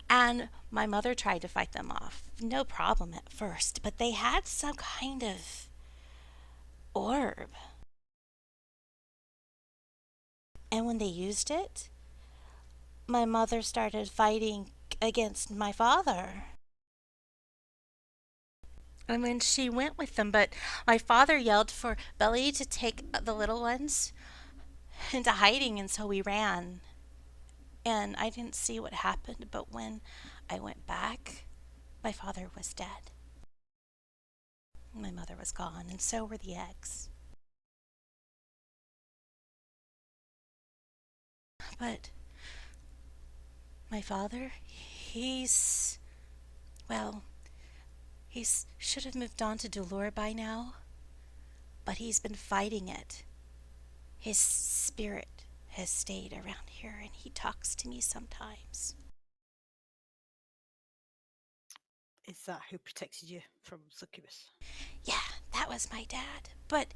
And my mother tried to fight them off. No problem at first, but they had some kind of orb. And when they used it, my mother started fighting against my father. And then she went with them, but my father yelled for Belly to take the little ones into hiding, and so we ran. And I didn't see what happened, but when I went back, my father was dead. My mother was gone, and so were the eggs. But my father, well, he's should have moved on to Dolor by now, but he's been fighting it. His spirit has stayed around here, and he talks to me sometimes. Is that who protected you from succubus? Yeah, that was my dad. But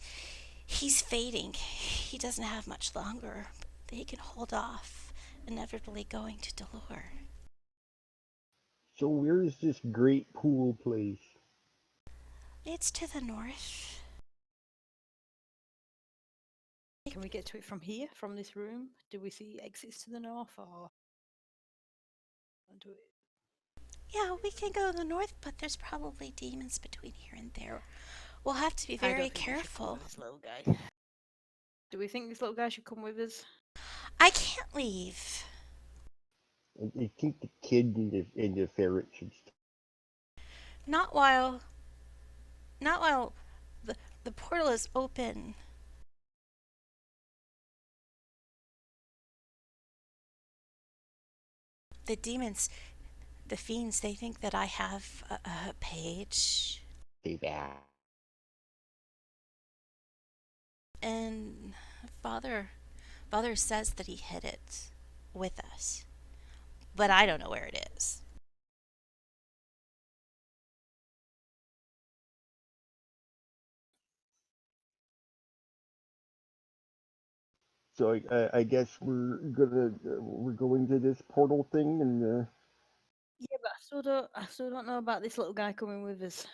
he's fading. He doesn't have much longer. But he can hold off, inevitably going to Dolor. So where's this great pool place? It's to the north. Can we get to it from here, from this room? Do we see exits to the north, or do it? Yeah, we can go to the north, but there's probably demons between here and there. We'll have to be I don't very think we should come careful. with this little guy. Do we think this little guy should come with us? I can't leave. I think the kid and the ferret should stay. Not while the portal is open. The demons, the fiends, they think that I have a page. Back. And Father says that he hid it with us. But I don't know where it is. So I guess we're going to this portal thing and Yeah, but I still don't know about this little guy coming with us.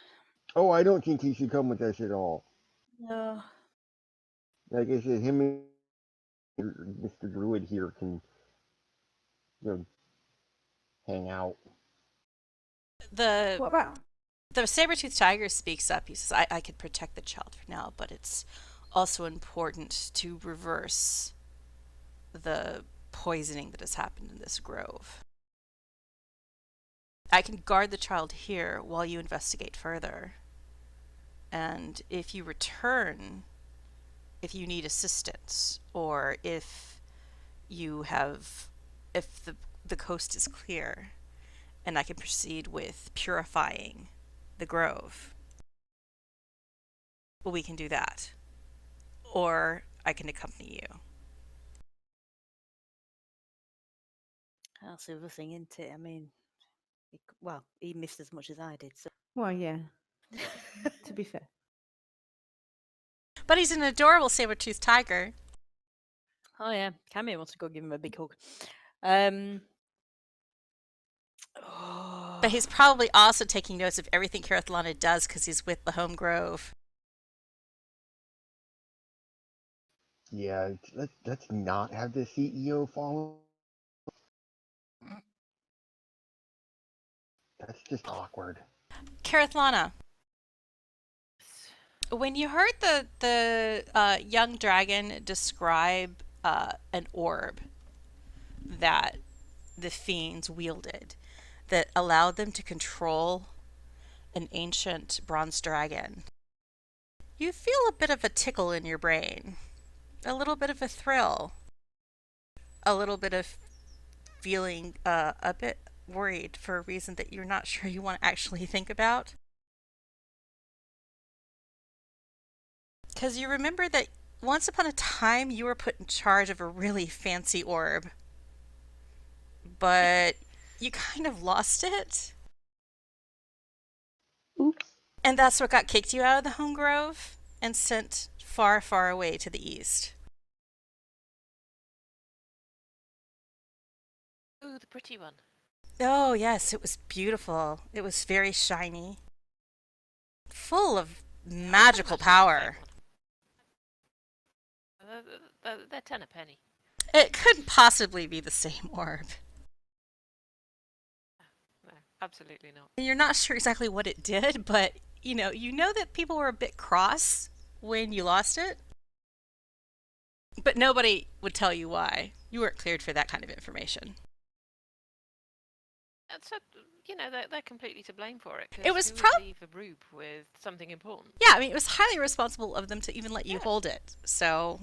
oh, I don't think he should come with us at all. No. Like I said, him and Mr. Druid here can hang out. The What about? the saber-toothed tiger speaks up. He says, I could protect the child for now, but it's also important to reverse the poisoning that has happened in this grove. I can guard the child here while you investigate further. And if you return, if you need assistance, or if the coast is clear, and I can proceed with purifying the grove, well, we can do that. Or I can accompany you. That's the other thing, isn't it? I mean, he missed as much as I did, so. Well, yeah. To be fair. But he's an adorable saber-toothed tiger. Oh yeah, Kymir wants to go give him a big hug. But he's probably also taking notes of everything Kerithlana does because he's with the home grove. Yeah, let's not have the CEO follow. That's just awkward. Kerithlana, when you heard the young dragon describe an orb that the fiends wielded that allowed them to control an ancient bronze dragon, you feel a bit of a tickle in your brain, a little bit of a thrill, a little bit of feeling a bit worried for a reason that you're not sure you want to actually think about. Because you remember that once upon a time you were put in charge of a really fancy orb, but you kind of lost it. Oops. And that's what got kicked you out of the home grove and sent far, far away to the east. Ooh, the pretty one. Oh, yes, it was beautiful. It was very shiny, full of Yeah, I can magical imagine it's the same power. one. They're 10 a penny. It couldn't possibly be the same orb. No, absolutely not. And you're not sure exactly what it did, but you know that people were a bit cross when you lost it, but nobody would tell you why. You weren't cleared for that kind of information. So, they're completely to blame for it. It Because was who would leave a rube with something important? yeah, I mean, it was highly responsible of them to even let you Yeah. hold it. So,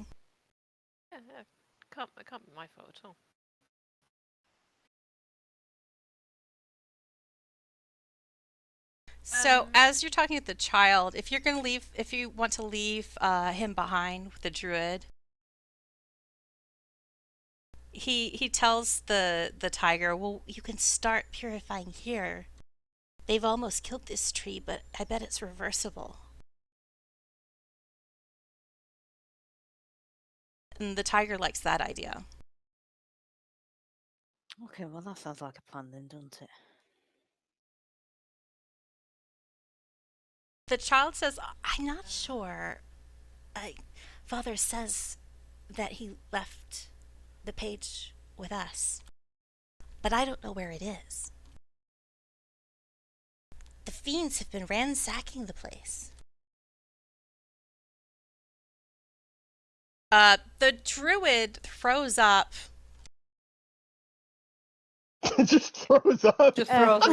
Yeah, it can't be my fault at all. as you're talking with the child, if you want to leave him behind with the druid, he tells the tiger, well, you can start purifying here. They've almost killed this tree, but I bet it's reversible. And the tiger likes that idea. Okay, well that sounds like a plan then, doesn't it? The child says, I'm not sure. Father says that he left the page with us, but I don't know where it is. The fiends have been ransacking the place. The druid throws up. It just throws up. Just throws up.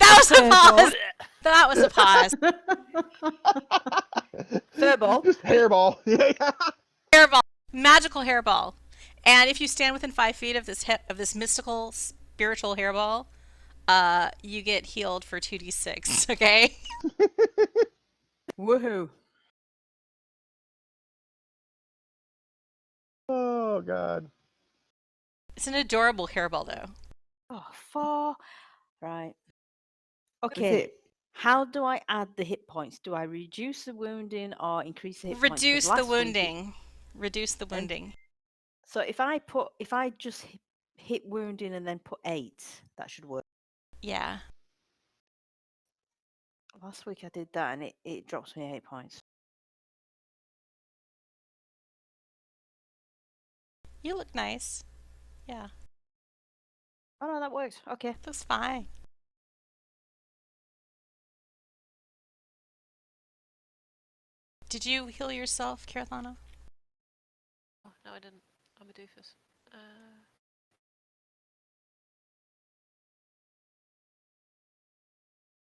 That was a Hairball. pause. That was a pause. Furball. Just hairball. Yeah. Hairball, magical hairball, and if you stand within 5 feet of this mystical spiritual hairball, you get healed for 2d6. Okay. Woohoo. Oh god. It's an adorable hairball, though. Oh, 4. Right. That's Okay. it. How do I add the hit points? Do I reduce the wounding or increase the hit points? 'Cause Reduce the last week wounding. Reduce the And- wounding. So if I just hit wounding and then put 8, that should work. Yeah. Last week I did that and it drops me 8 points. You look nice. Yeah. Oh no, that works. Okay. That's fine. Did you heal yourself, Kerithlana? Oh, no, I didn't. I'm a doofus.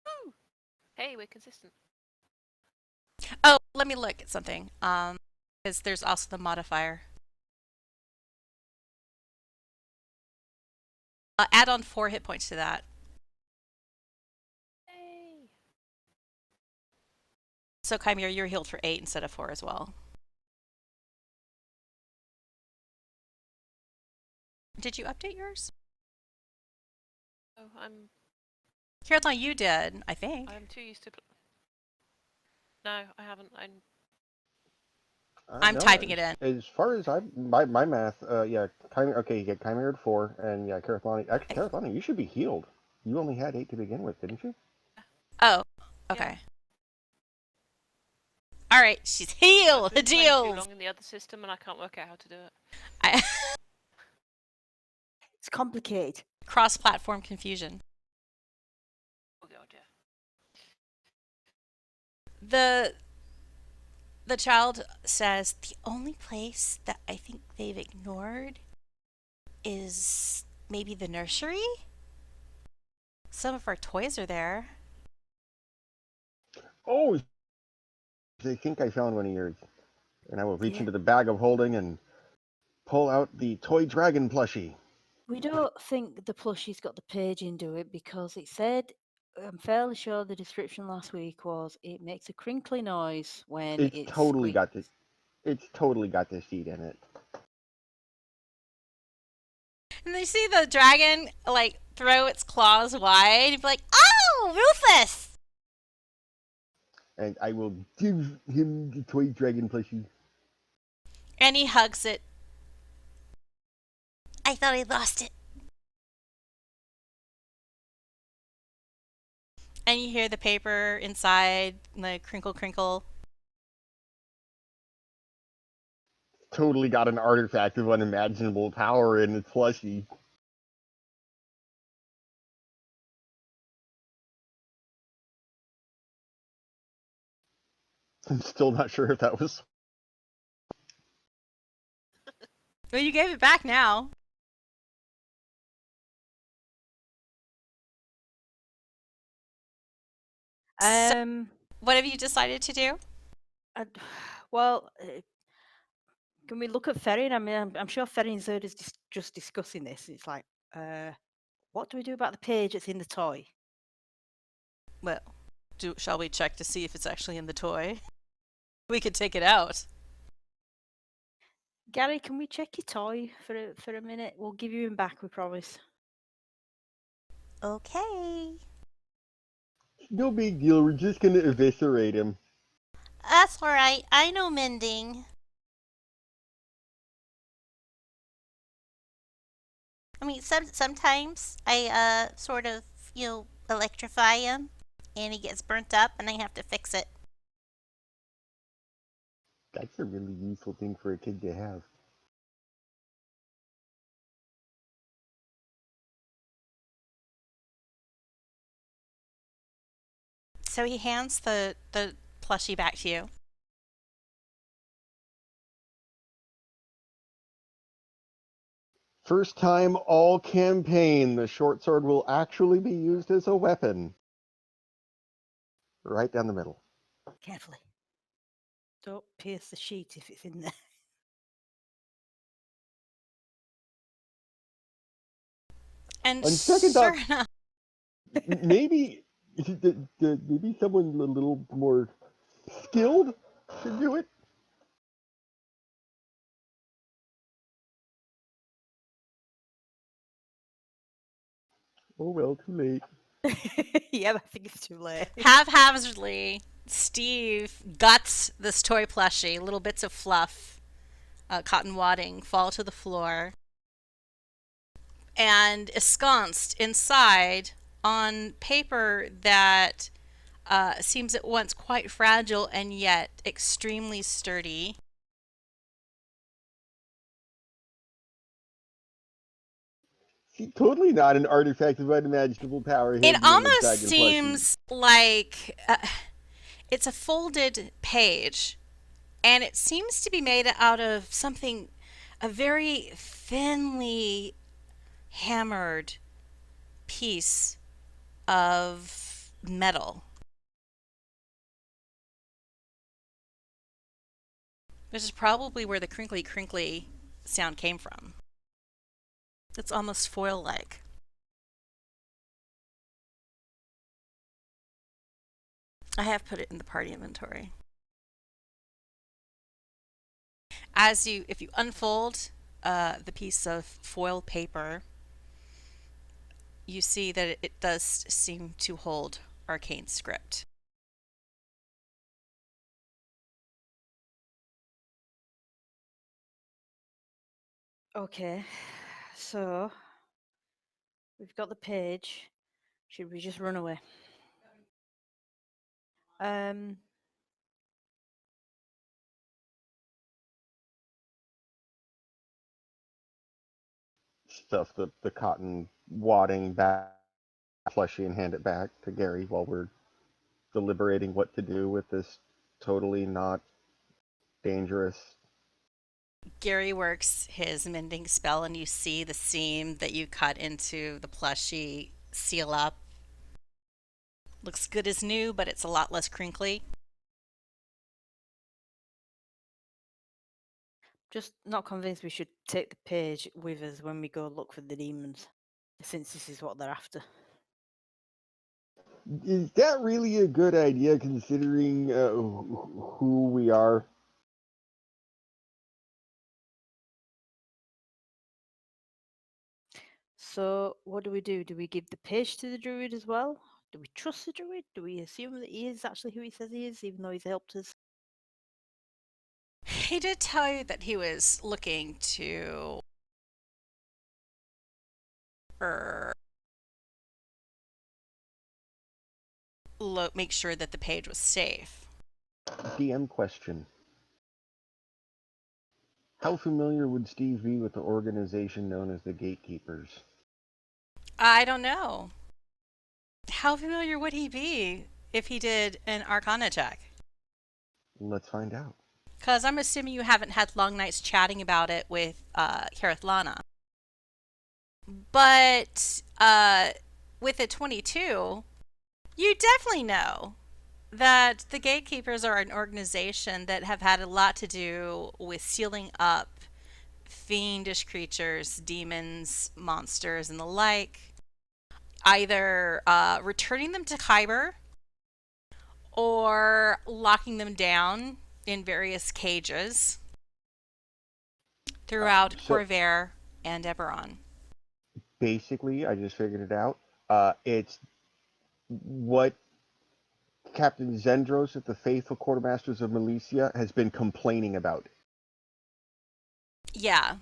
Woo! Hey, we're consistent. Oh, let me look at something. Because there's also the modifier. Add on 4 hit points to that. Hey! So, Kymir, you're healed for 8 instead of 4 as well. Did you update yours? Oh, I'm Kerithlana, you did, I think. too used to. No, I haven't. I'm No, typing it in. As far as my math, yeah, Kymir, okay, you get Kymir at 4, and yeah, Kerithlana. Actually, Kerithlana, you should be healed. You only had 8 to begin with, didn't you? Oh, okay. All right, she's healed. I've been playing too Healed. long in the other system, and I can't work out how to do it. It's complicated. Cross-platform confusion. Oh god, yeah. The child says the only place that I think they've ignored is maybe the nursery. Some of our toys are there. Oh, I think I found one of yours. And I will reach Yeah. into the bag of holding and pull out the toy dragon plushie. We don't think the plushie's got the page into it because it said, I'm fairly sure the description last week was it makes a crinkly noise when It's it's totally squeaked. got this. It's totally got this seed in it. And they see the dragon like throw its claws wide and be like, "Oh, Rufus!" And I will give him the toy dragon plushie. And he hugs it. I thought I lost it. And you hear the paper inside, the crinkle crinkle. Totally got an artifact of unimaginable power in its plushie. I'm still not sure if that was. Well, you gave it back now. So, what have you decided to do? Well, can we look at Ferrin? I mean, I'm sure Ferrin's heard us just discussing this. It's like, what do we do about the page that's in the toy? Well, shall we check to see if it's actually in the toy? We could take it out. Gary, can we check your toy for a minute? We'll give you him back, we promise. Okay. No big deal, we're just gonna eviscerate him. That's alright. I know mending. I mean, sometimes I sort of electrify him, and he gets burnt up, and I have to fix it. That's a really useful thing for a kid to have. So he hands the plushie back to you. First time all campaign, the short sword will actually be used as a weapon. Right down the middle. Carefully. Don't pierce the sheet if it's in there. And On second sure thought, enough, maybe maybe someone a little more skilled should do it. Oh well, too late. Yeah, I think it's too late. haphazardly, Stiiv guts this toy plushie. Little bits of fluff, cotton wadding, fall to the floor. And ensconced inside on paper that seems at once quite fragile and yet extremely sturdy. See, totally not an artifact of unimaginable power It hidden in the almost dragon plushie. seems like it's a folded page, and it seems to be made out of something, a very thinly hammered piece of metal. Which is probably where the crinkly crinkly sound came from. It's almost foil-like. I have put it in the party inventory. If you unfold the piece of foil paper, you see that it does seem to hold arcane script. Okay, so we've got the page. Should we just run away? Stuff the cotton wadding back plushie and hand it back to Gary while we're deliberating what to do with this totally not dangerous. Gary works his mending spell, and you see the seam that you cut into the plushie seal up. Looks good as new, but it's a lot less crinkly. Just not convinced we should take the page with us when we go look for the demons, since this is what they're after. Is that really a good idea considering who we are? So what do we do? Do we give the page to the druid as well? Do we trust the druid? Do we assume that he is actually who he says he is, even though he's helped us? He did tell you that he was looking to make sure that the page was safe. DM question. How familiar would Stiiv be with the organization known as the Gatekeepers? I don't know. How familiar would he be if he did an Arcana check? Let's find out. Because I'm assuming you haven't had long nights chatting about it with Kerithlana. But with a 22, you definitely know that the Gatekeepers are an organization that have had a lot to do with sealing up fiendish creatures, demons, monsters, and the like, either returning them to Kymir or locking them down in various cages throughout So Corvair and Eberron. basically, I just figured it out. It's what Captain Zendros at the Faithful Quartermasters of Malesia has been complaining about. Yeah.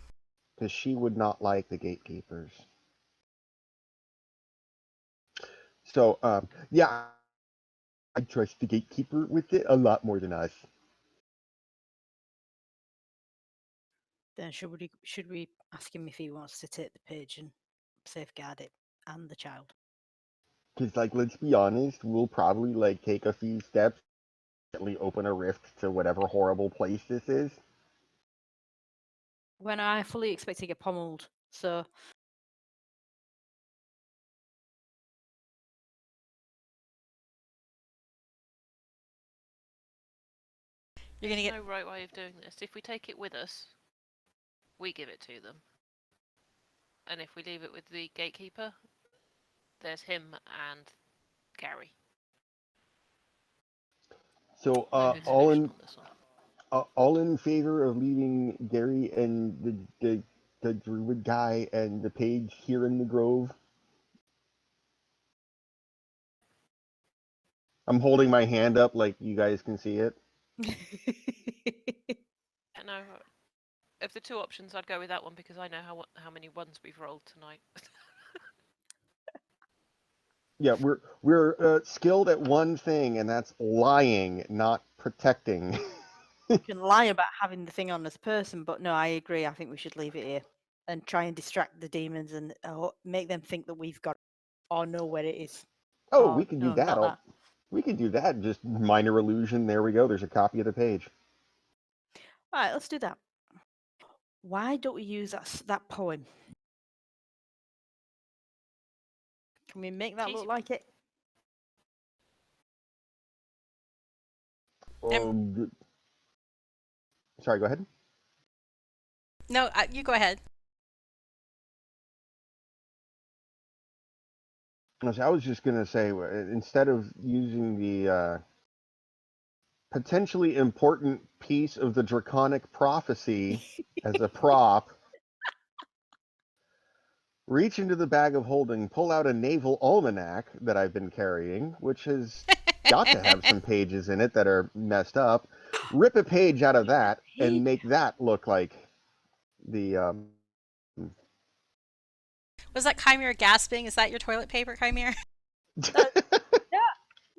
Because she would not like the Gatekeepers. So, yeah, I trust the Gatekeeper with it a lot more than us. Then should we ask him if he wants to take the page and safeguard it and the child? Because, like, let's be honest, we'll probably, like, take a few steps, open a rift to whatever horrible place this is. When I fully expect to get pommeled, so You're going to There's get. no right way of doing this. If we take it with us, we give it to them. And if we leave it with the gatekeeper, there's him and Gary. So, No good solution on this one. all in favor of leaving Gary and the druid guy and the page here in the grove? I'm holding my hand up like you guys can see it. No, of the two options, I'd go with that one because I know how many ones we've rolled tonight. Yeah, we're skilled at one thing, and that's lying, not protecting. you can lie about having the thing on this person, but no, I agree. I think we should leave it here and try and distract the demons and make them think that we've got it or know where it is. Oh, Oh we can do no, that. not that. We can do that. Just minor illusion. There we go. There's a copy of the page. All right, let's do that. Why don't we use that poem? Can we make that Cheesy look one. like it? Oh, sorry. Go ahead. No, you go ahead. I was just gonna say, instead of using the potentially important piece of the draconic prophecy as a prop, reach into the bag of holding, pull out a naval almanac that I've been carrying, which has got to have some pages in it that are messed up, rip a page out of that and make that look like the Was that Kymir gasping? Is that your toilet paper, Kymir?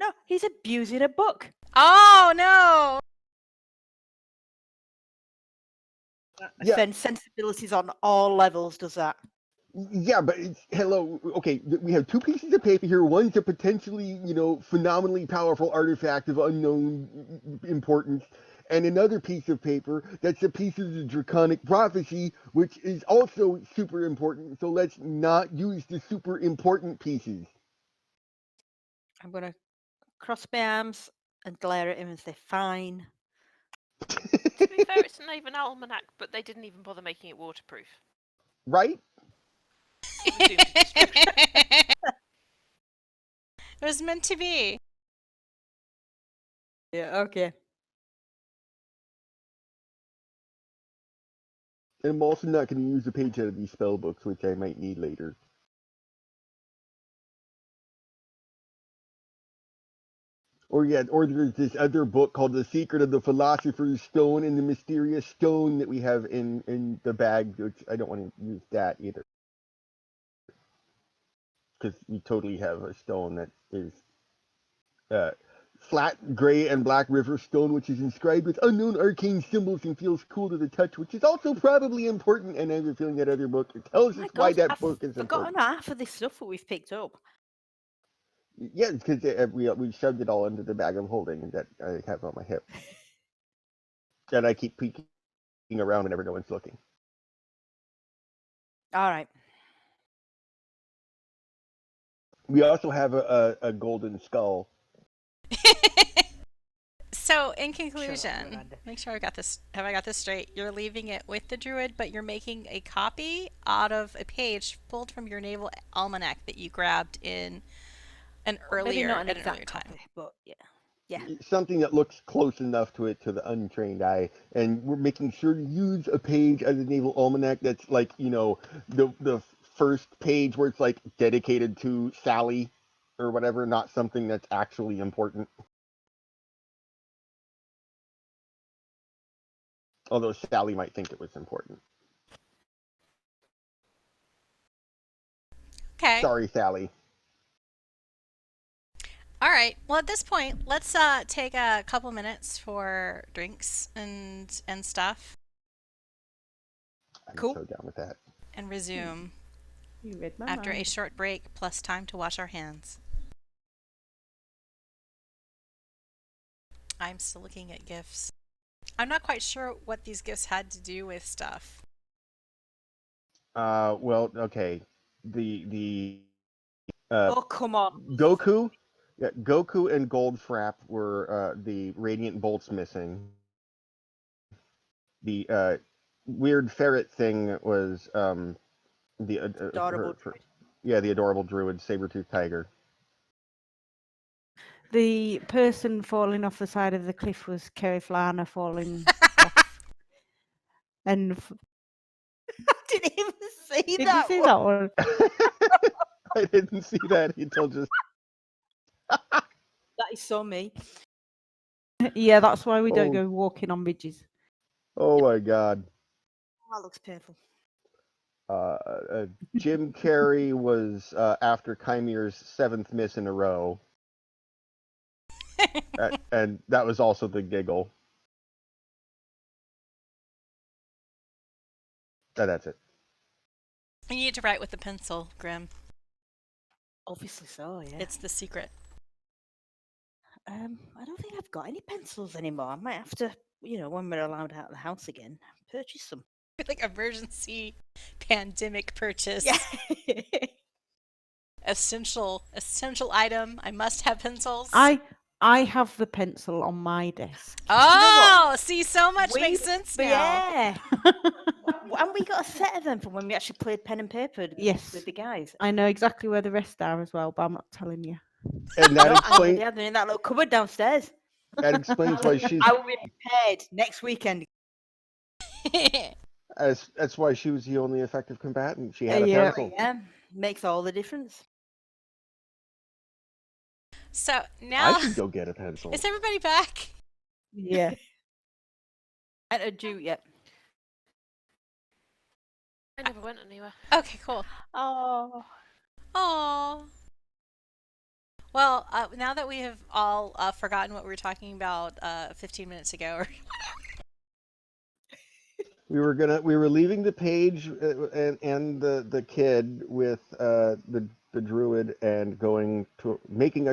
No, he's abusing a book. Oh, no! Yeah. Offend sensibilities on all levels, does that? Yeah, but hello. Okay, we have two pieces of paper here. One's a potentially, phenomenally powerful artifact of unknown importance, and another piece of paper that's a piece of the draconic prophecy, which is also super important. So let's not use the super important pieces. I'm going to cross my arms and glare at him and say, fine. To be fair, it's an even almanac, but they didn't even bother making it waterproof. Right? It was doomed to destruction. It was meant to be. Yeah, okay. And I'm also not going to use a page out of these spell books, which I might need later. Or there's this other book called The Secret of the Philosopher's Stone and the Mysterious Stone that we have in the bag, which I don't want to use that either. Because we totally have a stone that is uh, flat gray and black river stone, which is inscribed with unknown arcane symbols and feels cool to the touch, which is also probably important. And I have a feeling that other book tells Oh my us why God, that I've book is forgotten important. half of this stuff that we've picked up. Yeah, because we shoved it all into the bag of holding that I have on my hip, and I keep peeking around whenever no one's looking. All right. We also have a golden skull. So, in Shut up, conclusion, Miranda. make sure I got this. Have I got this straight? You're leaving it with the druid, but you're making a copy out of a page pulled from your naval almanac that you grabbed in an Well, maybe earlier not an at an earlier exact time. copy, but yeah. Yeah. Something that looks close enough to it to the untrained eye, and we're making sure to use a page of the naval almanac that's like the first page where it's like dedicated to Sally or whatever, not something that's actually important. Although Sally might think it was important. Okay. Sorry, Sally. All right. Well, at this point, let's take a couple minutes for drinks and stuff, I'm Cool. so down with that. and resume You read my after a mind. short break plus time to wash our hands. I'm still looking at gifts. I'm not quite sure what these gifts had to do with stuff. Well, okay. The Oh, come on. Goku, yeah, Goku and Goldfrapp were the radiant bolts missing. The weird ferret thing was the Adorable druid. yeah, the adorable druid saber-toothed tiger. The person falling off the side of the cliff was Kerithlana falling off. And I didn't even see did you that see one. that one? I didn't see that until just. That is so me. Yeah, that's why we don't Oh. go walking on ridges. Oh my God. That looks painful. Jim Carrey was after Kymir's seventh miss in a row, and that was also the giggle. That's it. You need to write with a pencil, Grim. Obviously so, yeah. It's the secret. I don't think I've got any pencils anymore. I might have to, when we're allowed out of the house again, purchase some. Like emergency pandemic purchase. Yeah. Essential item. I must have pencils. I have the pencil on my desk. Oh, see, so much We- makes sense But now. yeah. And we got a set of them from when we actually played pen and paper Yes. with the guys. I know exactly where the rest are as well, but I'm not telling you. And that explains They're in that little cupboard downstairs. that explains why she's I will be prepared next weekend. that's why she was the only effective combatant. She had a Yeah. pencil. Yeah, makes all the difference. So I now, should go get a pencil. is everybody back? Yeah. I haven't due yet. I never went anywhere. Okay, cool. Oh. Oh. Well, now that we have all forgotten what we were talking about 15 minutes ago, We were leaving the page and the kid with the druid and going to making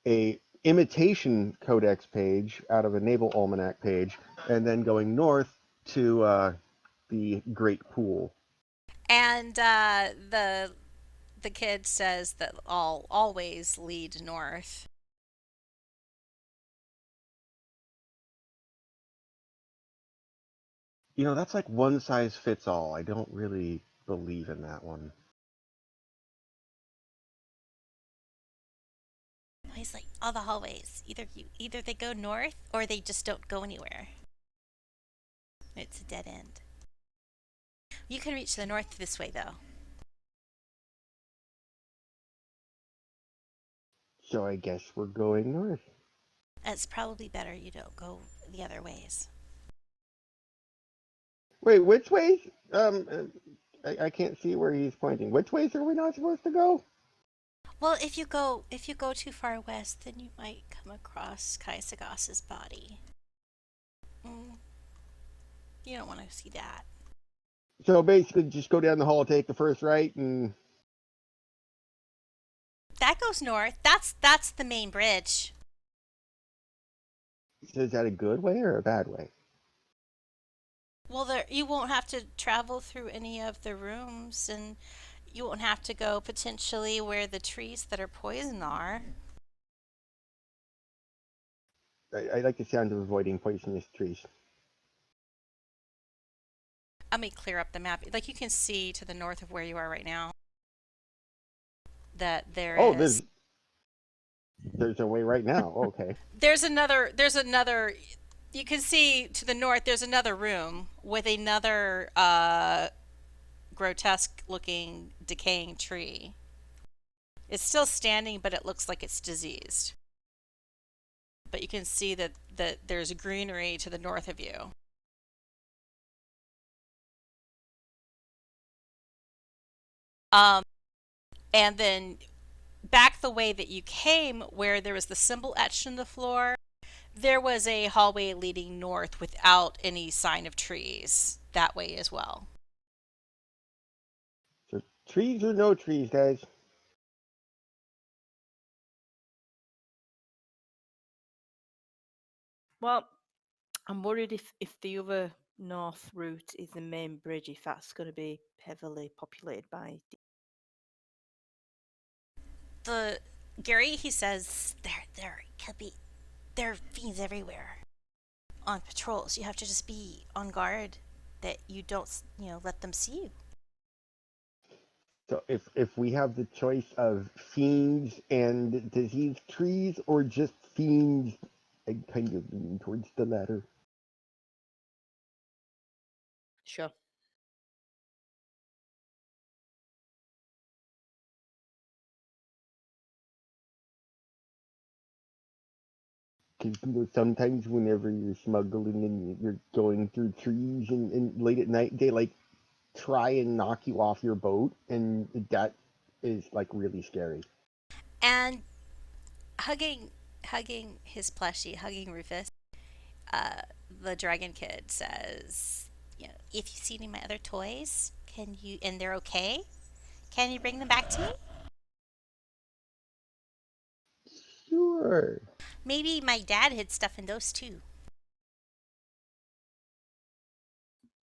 a imitation codex page out of a naval almanac page, and then going north to the great pool. and the kid says that I'll always lead north. That's like one size fits all. I don't really believe in that one. He's like, all the hallways. Either they go north or they just don't go anywhere. It's a dead end. You can reach the north this way, though. So I guess we're going north. It's probably better you don't go the other ways. Wait, which ways? I can't see where he's pointing. Which ways are we not supposed to go? Well, if you go too far west, then you might come across Kaisagas's body. Mm, you don't want to see that. So basically, just go down the hall, take the first right, and That goes north. That's the main bridge. is that a good way or a bad way? Well, there you won't have to travel through any of the rooms, and you won't have to go potentially where the trees that are poison are. I like the sound of avoiding poisonous trees. Let me clear up the map. Like you can see to the north of where you are right now that there Oh, is there's a way right now. Okay. there's another you can see to the north there's another room with another grotesque looking decaying tree. It's still standing, but it looks like it's diseased. But you can see that there's greenery to the north of you. Um, and then back the way that you came, where there was the symbol etched in the floor, there was a hallway leading north without any sign of trees that way as well. So trees or no trees, guys? Well, I'm worried if the other north route is the main bridge, if that's going to be heavily populated by. The Gary, he says there could be there are fiends everywhere on patrols. You have to just be on guard that you don't let them see you. So if we have the choice of fiends and diseased trees or just fiends, I kind of lean towards the latter. Sure. Because sometimes whenever you're smuggling and you're going through trees and late at night, they like try and knock you off your boat, and that is like really scary. And hugging his plushie, hugging Rufus, uh, the dragon kid says, if you see any of my other toys, can you and they're okay? Can you bring them back to me? Sure. Maybe my dad hid stuff in those too.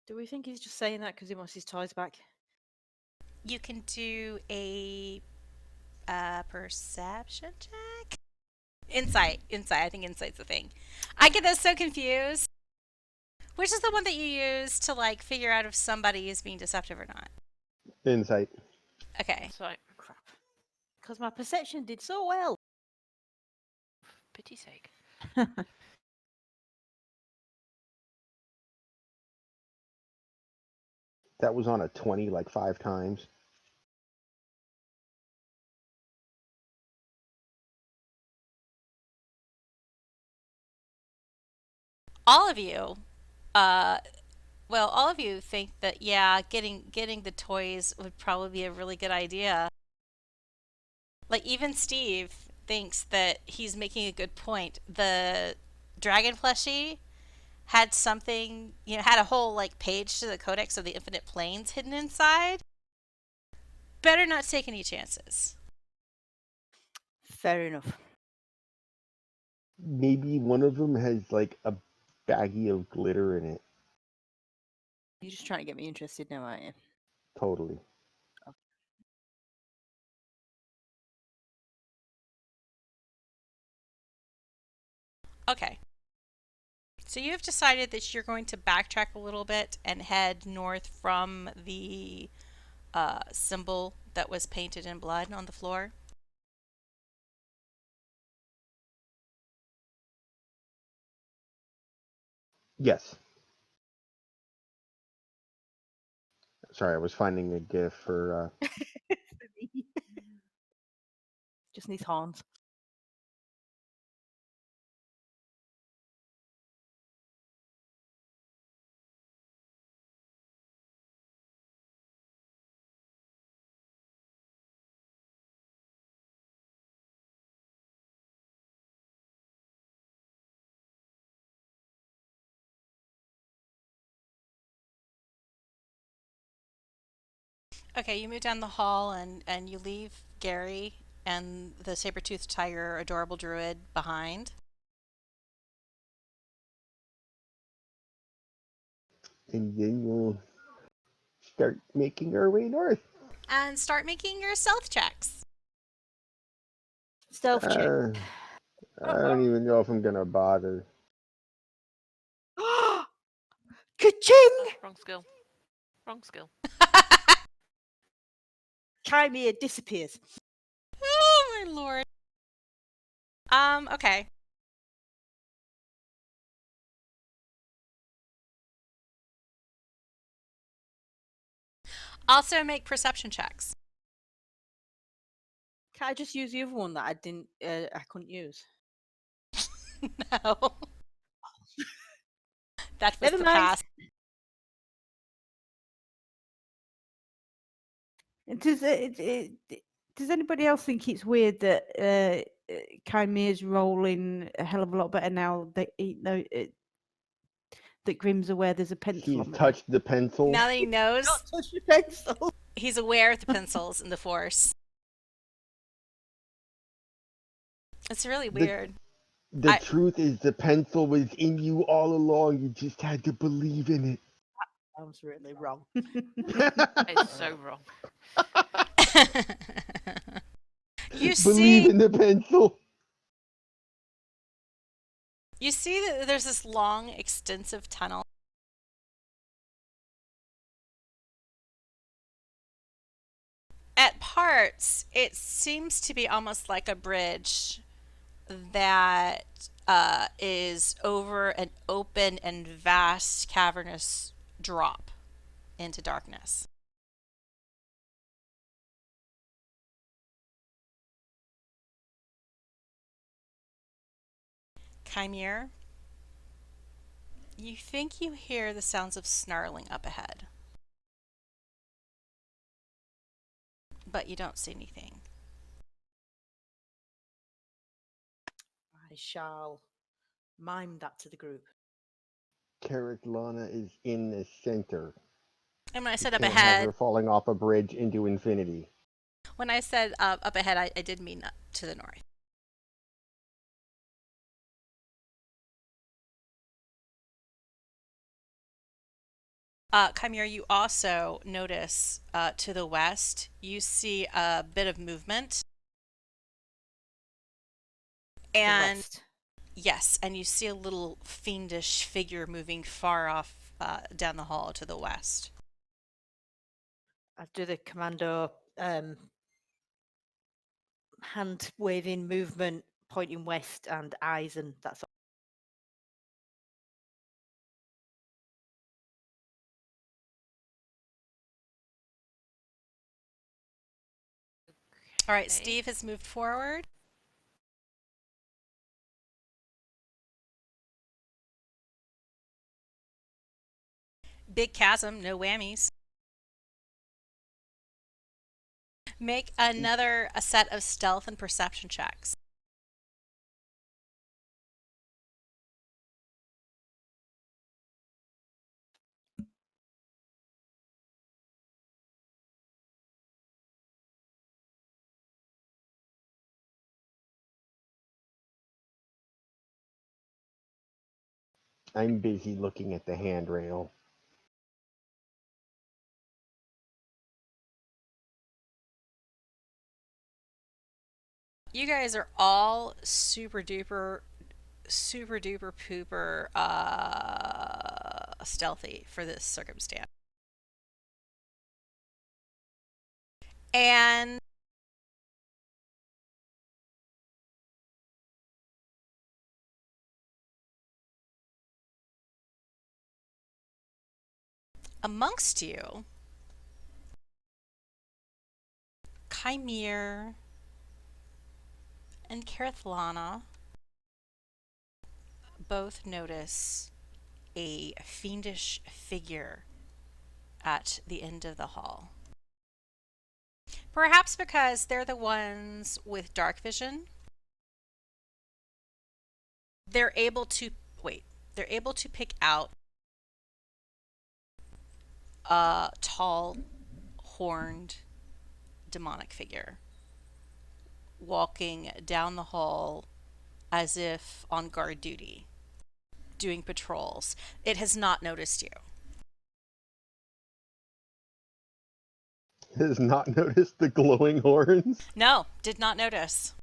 Do we think he's just saying that because he wants his toys back? You can do a perception check. Insight. I think insight's the thing. I get those so confused. Which is the one that you use to like figure out if somebody is being deceptive or not? Insight. Okay. So, Crap. Because my perception did so well. pity's sake. That was on a 20 like 5 times. All of you, uh, all of you think that yeah, getting the toys would probably be a really good idea. Like even Stiiv thinks that he's making a good point. The dragon plushie had something, had a whole like page to the Codex of the Infinite Planes hidden inside. Better not take any chances. Fair enough. Maybe one of them has like a baggie of glitter in it. You're just trying to get me interested now, aren't you? Totally. Okay. So you've decided that you're going to backtrack a little bit and head north from the symbol that was painted in blood on the floor. Yes. Sorry, I was finding a GIF for. Just needs horns. Okay, you move down the hall and you leave Gary and the saber-toothed tiger, adorable druid behind. And then we'll start making our way north. And start making your stealth checks. Stealth check. I don't even know if I'm gonna bother. Ka-ching! Oh, wrong skill. Wrong skill. Kymir disappears. Oh my lord. Okay. Also make perception checks. Can I just use the other one that I couldn't use? No. That was Never the mind. past. Does anybody else think it's weird that Kymir's rolling a hell of a lot better now that that Grimm's aware there's a pencil He's on the touched the pencil. Now that he knows, Not touch the pencil. he's aware of the pencils in the force. It's really weird. The I- truth is, the pencil was in you all along. You just had to believe in it. I was really wrong. It's so wrong. You Believe see, in the pencil. you see that there's this long, extensive tunnel. At parts, it seems to be almost like a bridge that is over an open and vast cavernous drop into darkness. Kymir, you think you hear the sounds of snarling up ahead, but you don't see anything. I shall mime that to the group. Kerithlana is in the center. And when I said up Can't have ahead, her falling off a bridge into infinity. when I said up ahead, I did mean to the north. Kymir, you also notice to the west, you see a bit of movement. And West. yes, and you see a little fiendish figure moving far off down the hall to the west. I do the commando hand waving movement, pointing west and eyes, and that's all. All right, Okay. Stiiv has moved forward. Big chasm, no whammies. Make another a set of stealth and perception checks. I'm busy looking at the handrail. You guys are all super duper pooper stealthy for this circumstance. And amongst you, Kymir and Kerithlana both notice a fiendish figure at the end of the hall. Perhaps because they're the ones with dark vision. They're able to pick out a tall, horned demonic figure walking down the hall as if on guard duty, doing patrols. It has not noticed you. Has not noticed the glowing horns. No, did not notice.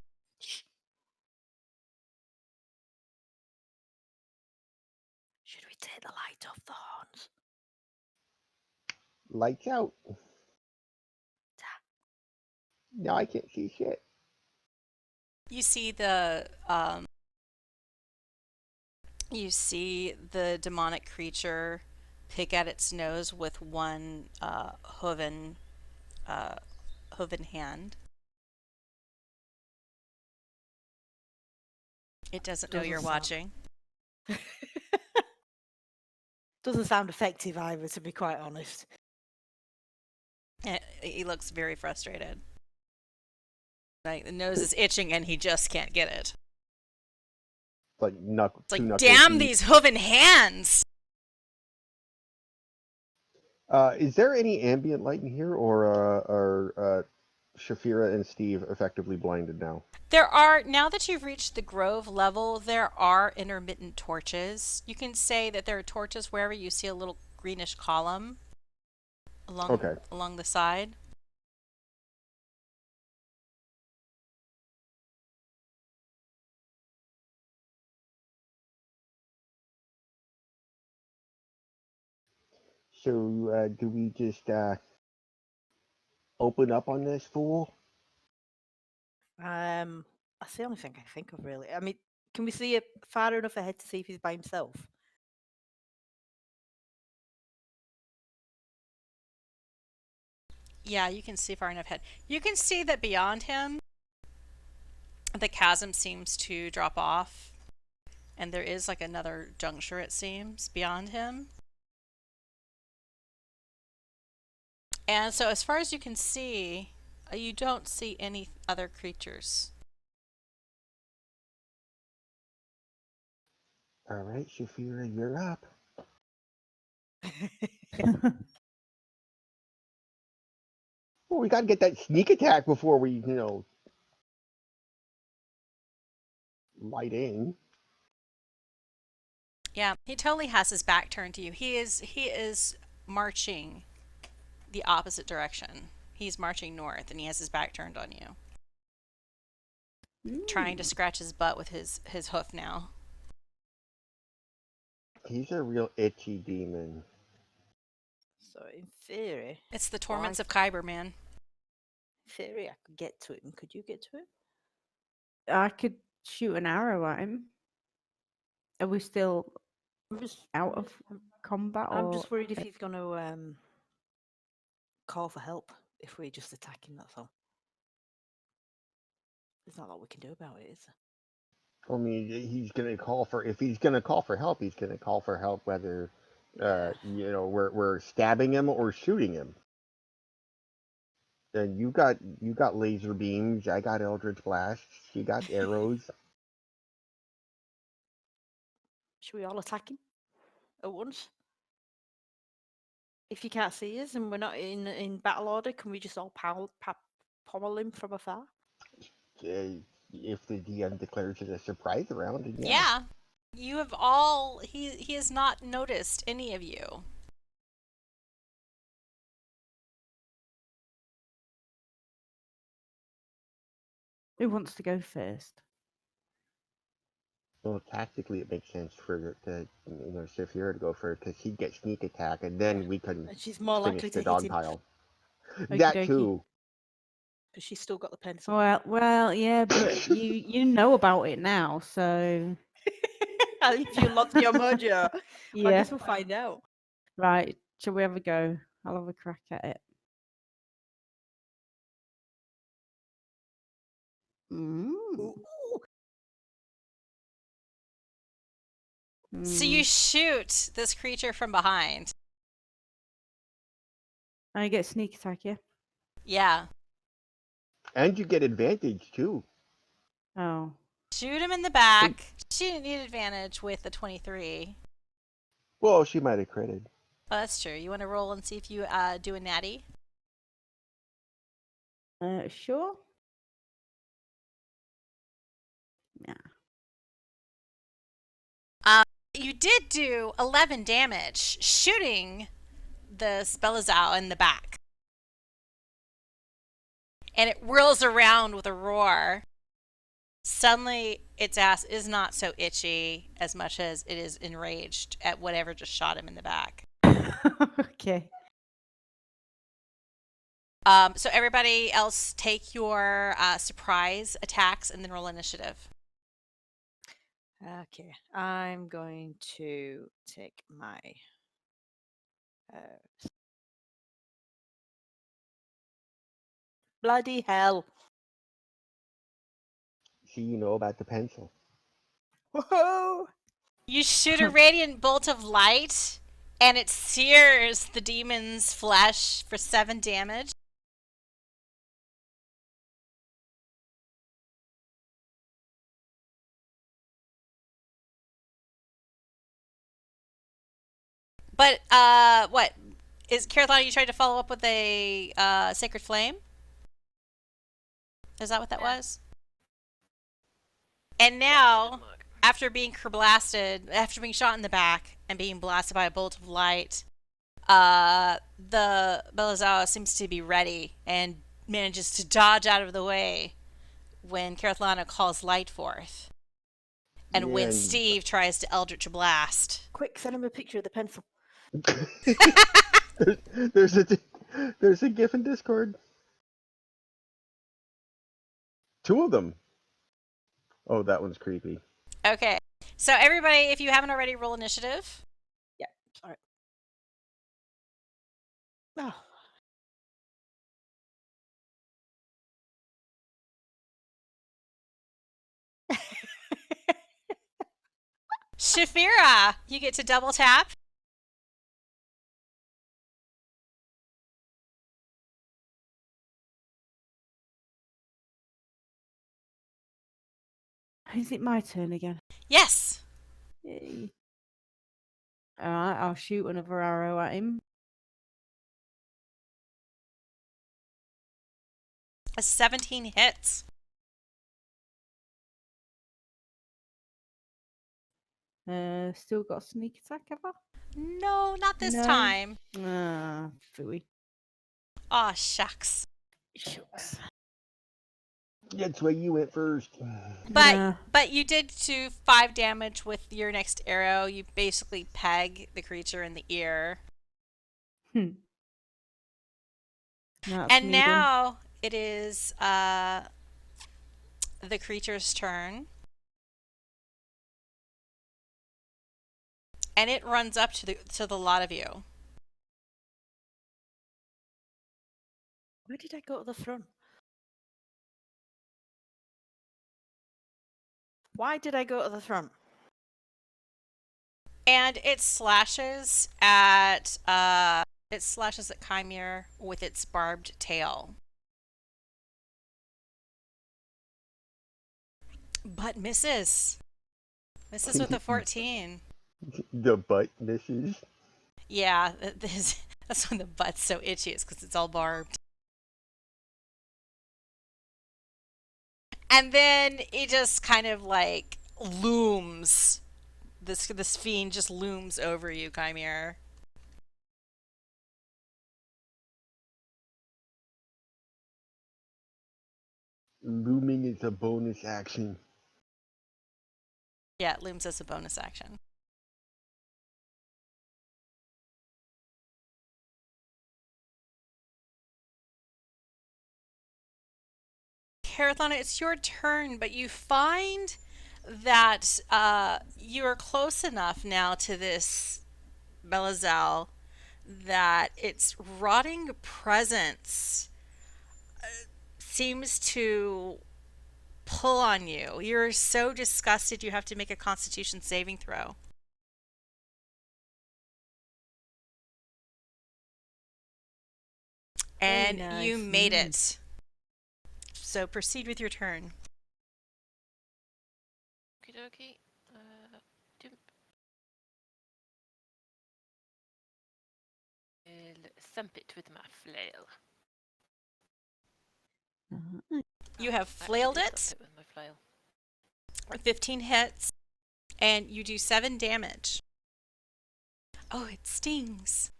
Should we take the light off the horns? Lights out. No, I can't see shit. You see the demonic creature pick at its nose with one hooven hand. It doesn't know Doesn't you're sound- watching. Doesn't sound effective either, to be quite honest. He looks very frustrated. Like the nose is itching and he just can't get it. Like It's like, damn these hooven hands! Is there any ambient light in here, or are Shaefira and Stiiv effectively blinded now? There are, now that you've reached the grove level, there are intermittent torches. You can say that there are torches wherever you see a little greenish column along the side. So, do we just open up on this fool? That's the only thing I think of, really. I mean, can we see it far enough ahead to see if he's by himself? Yeah, you can see far enough ahead. You can see that beyond him, the chasm seems to drop off. And there is like another juncture, it seems, beyond him. And so as far as you can see, you don't see any other creatures. All right, Shaefira, you're up. Well, we gotta get that sneak attack before we, light in. Yeah, he totally has his back turned to you. He is marching the opposite direction. He's marching north and he has his back turned on you. Trying to scratch his butt with his hoof now. He's a real itchy demon. So, in theory, It's the torments of Kymir, man. I could get to him. Could you get to him? I could shoot an arrow at him. Are we still I'm just out of combat? I'm or just worried if he's going to call for help if we just attack him, that's all. There's not a lot we can do about it, is there? I mean, if he's gonna call for help, he's gonna call for help whether, we're stabbing him or shooting him. And you got laser beams. I got eldritch blasts. You got arrows. Should we all attack him at once? If you can't see us and we're not in battle order, can we just all pommel him from afar? If the DM declares it a surprise round, then Yeah. You have all he has not noticed any of you. who wants to go first? Well, tactically, it makes sense for Shaefira to go first because he'd get sneak attack, and then we can And she's more finish likely the to dog hit him pile. Okie That dokie. too. because she's still got the pencil. Well, yeah, but you know about it now, so If you lost your mojo, I yeah. guess we'll find out. Right, shall we have a go? I'll have a crack at it. Mm. Ooh. So you shoot this creature from behind. I get sneak attack, yeah. Yeah. And you get advantage too. Oh, Shoot him in the back. She didn't need advantage with the 23. Well, she might have critted. Oh, that's true. You want to roll and see if you do a natty? Sure. Yeah. You did do 11 damage, shooting the Spellazal in the back. And it whirls around with a roar. Suddenly, its ass is not so itchy as much as it is enraged at whatever just shot him in the back. Okay. So everybody else take your surprise attacks and then roll initiative. Okay, I'm going to take my. Bloody hell! See, you know about the pencil. Whoa! You shoot a radiant bolt of light, and it sears the demon's flesh for 7 damage. But what is Kerithlana? You tried to follow up with a sacred flame. Is that what that was? And now, after being blasted, after being shot in the back and being blasted by a bolt of light, the Belazawa seems to be ready and manages to dodge out of the way when Kerithlana calls light forth. And when And Stiiv tries to Eldritch Blast. Quick, send him a picture of the pencil. there's a GIF in Discord. 2 of them. Oh, that one's creepy. Okay. So everybody, if you haven't already, roll initiative. Yeah, sorry. Oh. Shaefira, you get to double tap. Is it my turn again? Yes. Yay. All right, I'll shoot another arrow at him. A 17 hits. Still got sneak attack, have I? No, not this No. time. Ah, phooey. Aw, shucks. Shucks. That's why you went first. But you did do 5 damage with your next arrow. You basically peg the creature in the ear. That's And me done. now it is the creature's turn. And it runs up to the lot of you. Where did I go to the front? Why did I go to the front? And it slashes at Kymir with its barbed tail. But misses. Misses with a 14. The butt misses. Yeah, that's when the butt's so itchy, is because it's all barbed. And then it just kind of like looms. This fiend just looms over you, Kymir. Looming is a bonus action. Yeah, it looms as a bonus action. Kerithlana, it's your turn, but you find that you're close enough now to this Belazal that its rotting presence seems to pull on you. You're so disgusted you have to make a Constitution saving throw. And Very you nice. made it. So proceed with your turn. Okie dokie. Dimp. I'll thump it with my flail. You have I actually flailed did it. drop with my flail. 15 hits, and you do 7 damage. Oh, it stings.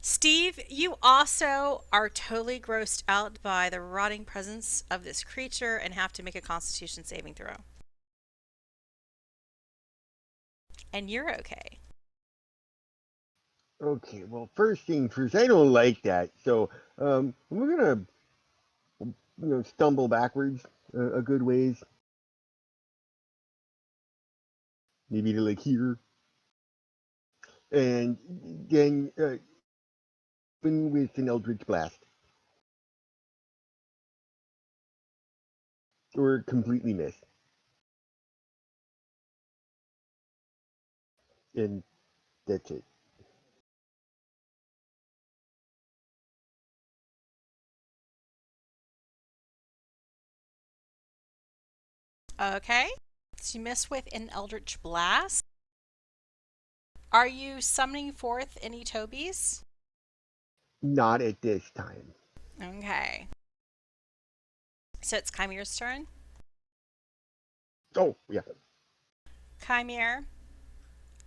Stiiv, you also are totally grossed out by the rotting presence of this creature and have to make a Constitution saving throw. And you're okay. Okay, well, first thing first, I don't like that. So we're gonna, stumble backwards a good ways, maybe to like here, and then with an Eldritch Blast, or completely miss, and that's it. Okay. So you miss with an Eldritch Blast. Are you summoning forth any Tobies? Not at this time. Okay. So it's Kymir's turn. Oh yeah. Kymir,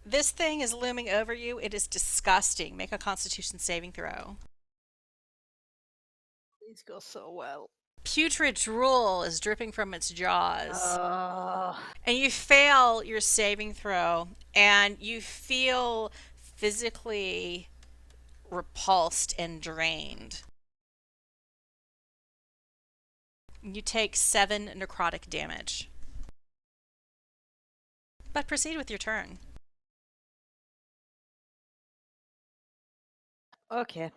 this thing is looming over you. It is disgusting. Make a Constitution saving throw. These go so well. Putrid drool is dripping from its jaws. Oh, And you fail your saving throw, and you feel physically repulsed and drained. You take 7 necrotic damage. But proceed with your turn. okay.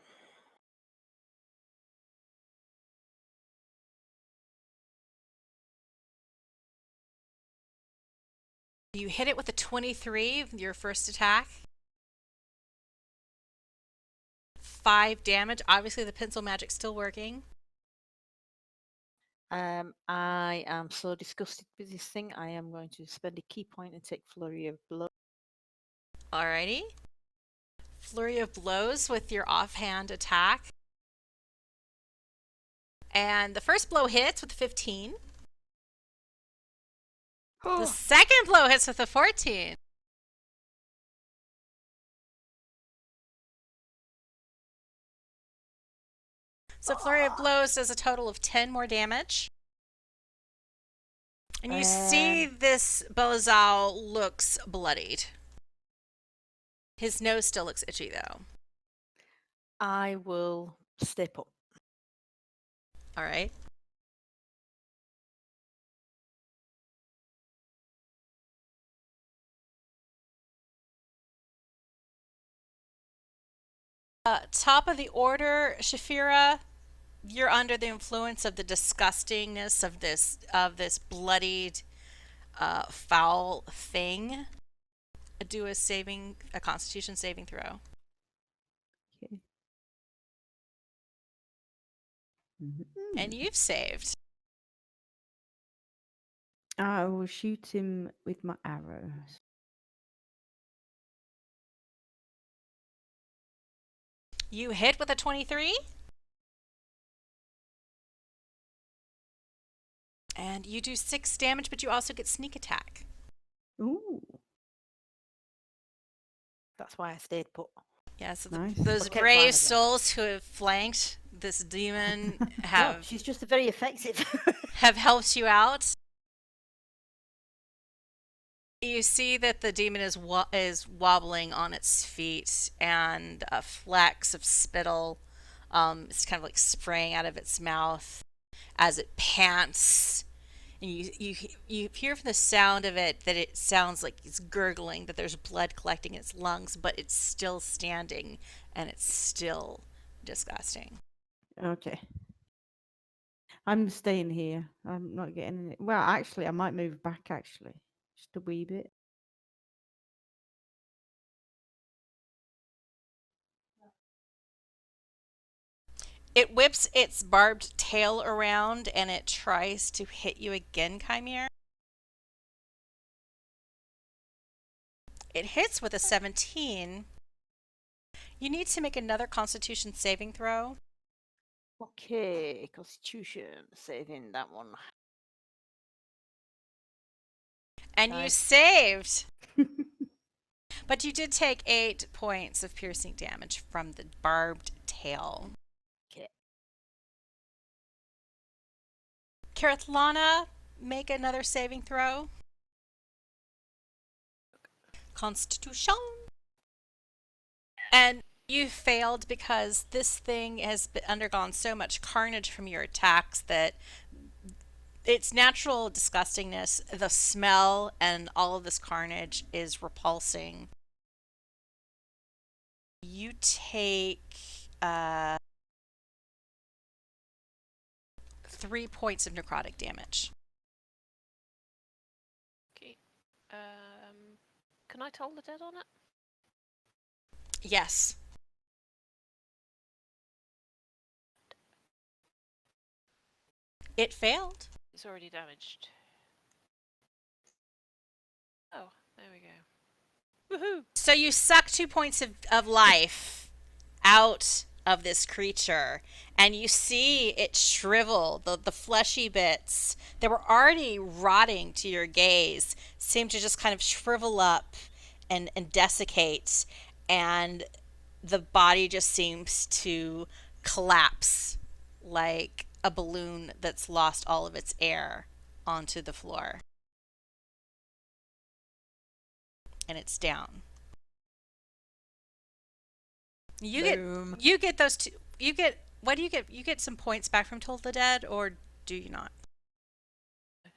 You hit it with a 23, your first attack. 5 damage. Obviously, the pencil magic's still working. I am so disgusted with this thing. I am going to spend a key point and take Flurry of Blow. Alrighty. Flurry of blows with your offhand attack. And the first blow hits with a 15. The second blow hits with a 14. So Flurry of Blows does a total of 10 more damage. And you see this Belazal looks bloodied. His nose still looks itchy, though. I will stay put. All right. Top of the order, Shaefira, you're under the influence of the disgustingness of this bloodied, foul thing. Do a Constitution saving throw. Okay. And you've saved. I will shoot him with my arrows. You hit with a 23. And you do 6 damage, but you also get sneak attack. Ooh, That's why I stayed put. Yeah, so Nice. those Okay, brave fine, then. souls who have flanked this demon No, have she's just very effective. have helped you out. You see that the demon is wobbling on its feet, and flecks of spittle is kind of like spraying out of its mouth as it pants. And you hear from the sound of it that it sounds like it's gurgling, that there's blood collecting in its lungs, but it's still standing, and it's still disgusting. okay. I'm staying here. I'm not getting it. Well, actually, I might move back, actually. Just a wee bit. It whips its barbed tail around and it tries to hit you again, Kymir. It hits with a 17. You need to make another Constitution saving throw, Okay, Constitution, saving that one. and you Nice. saved. But you did take 8 points of piercing damage from the barbed tail. Okay. Kerithlana, make another saving throw. Constitution. And you failed because this thing has undergone so much carnage from your attacks that its natural disgustingness, the smell, and all of this carnage is repulsing. You take 3 points of necrotic damage. Okay. Can I toll the dead on it? Yes. It failed. It's already damaged. Oh, there we go. Woohoo! So you suck 2 points of life out of this creature, and you see it shrivel. The fleshy bits that were already rotting to your gaze seem to just kind of shrivel up and desiccate, and the body just seems to collapse like a balloon that's lost all of its air onto the floor. And it's down. Boom. You get those two. You get what do you get? You get some points back from Toll the Dead, or do you not? I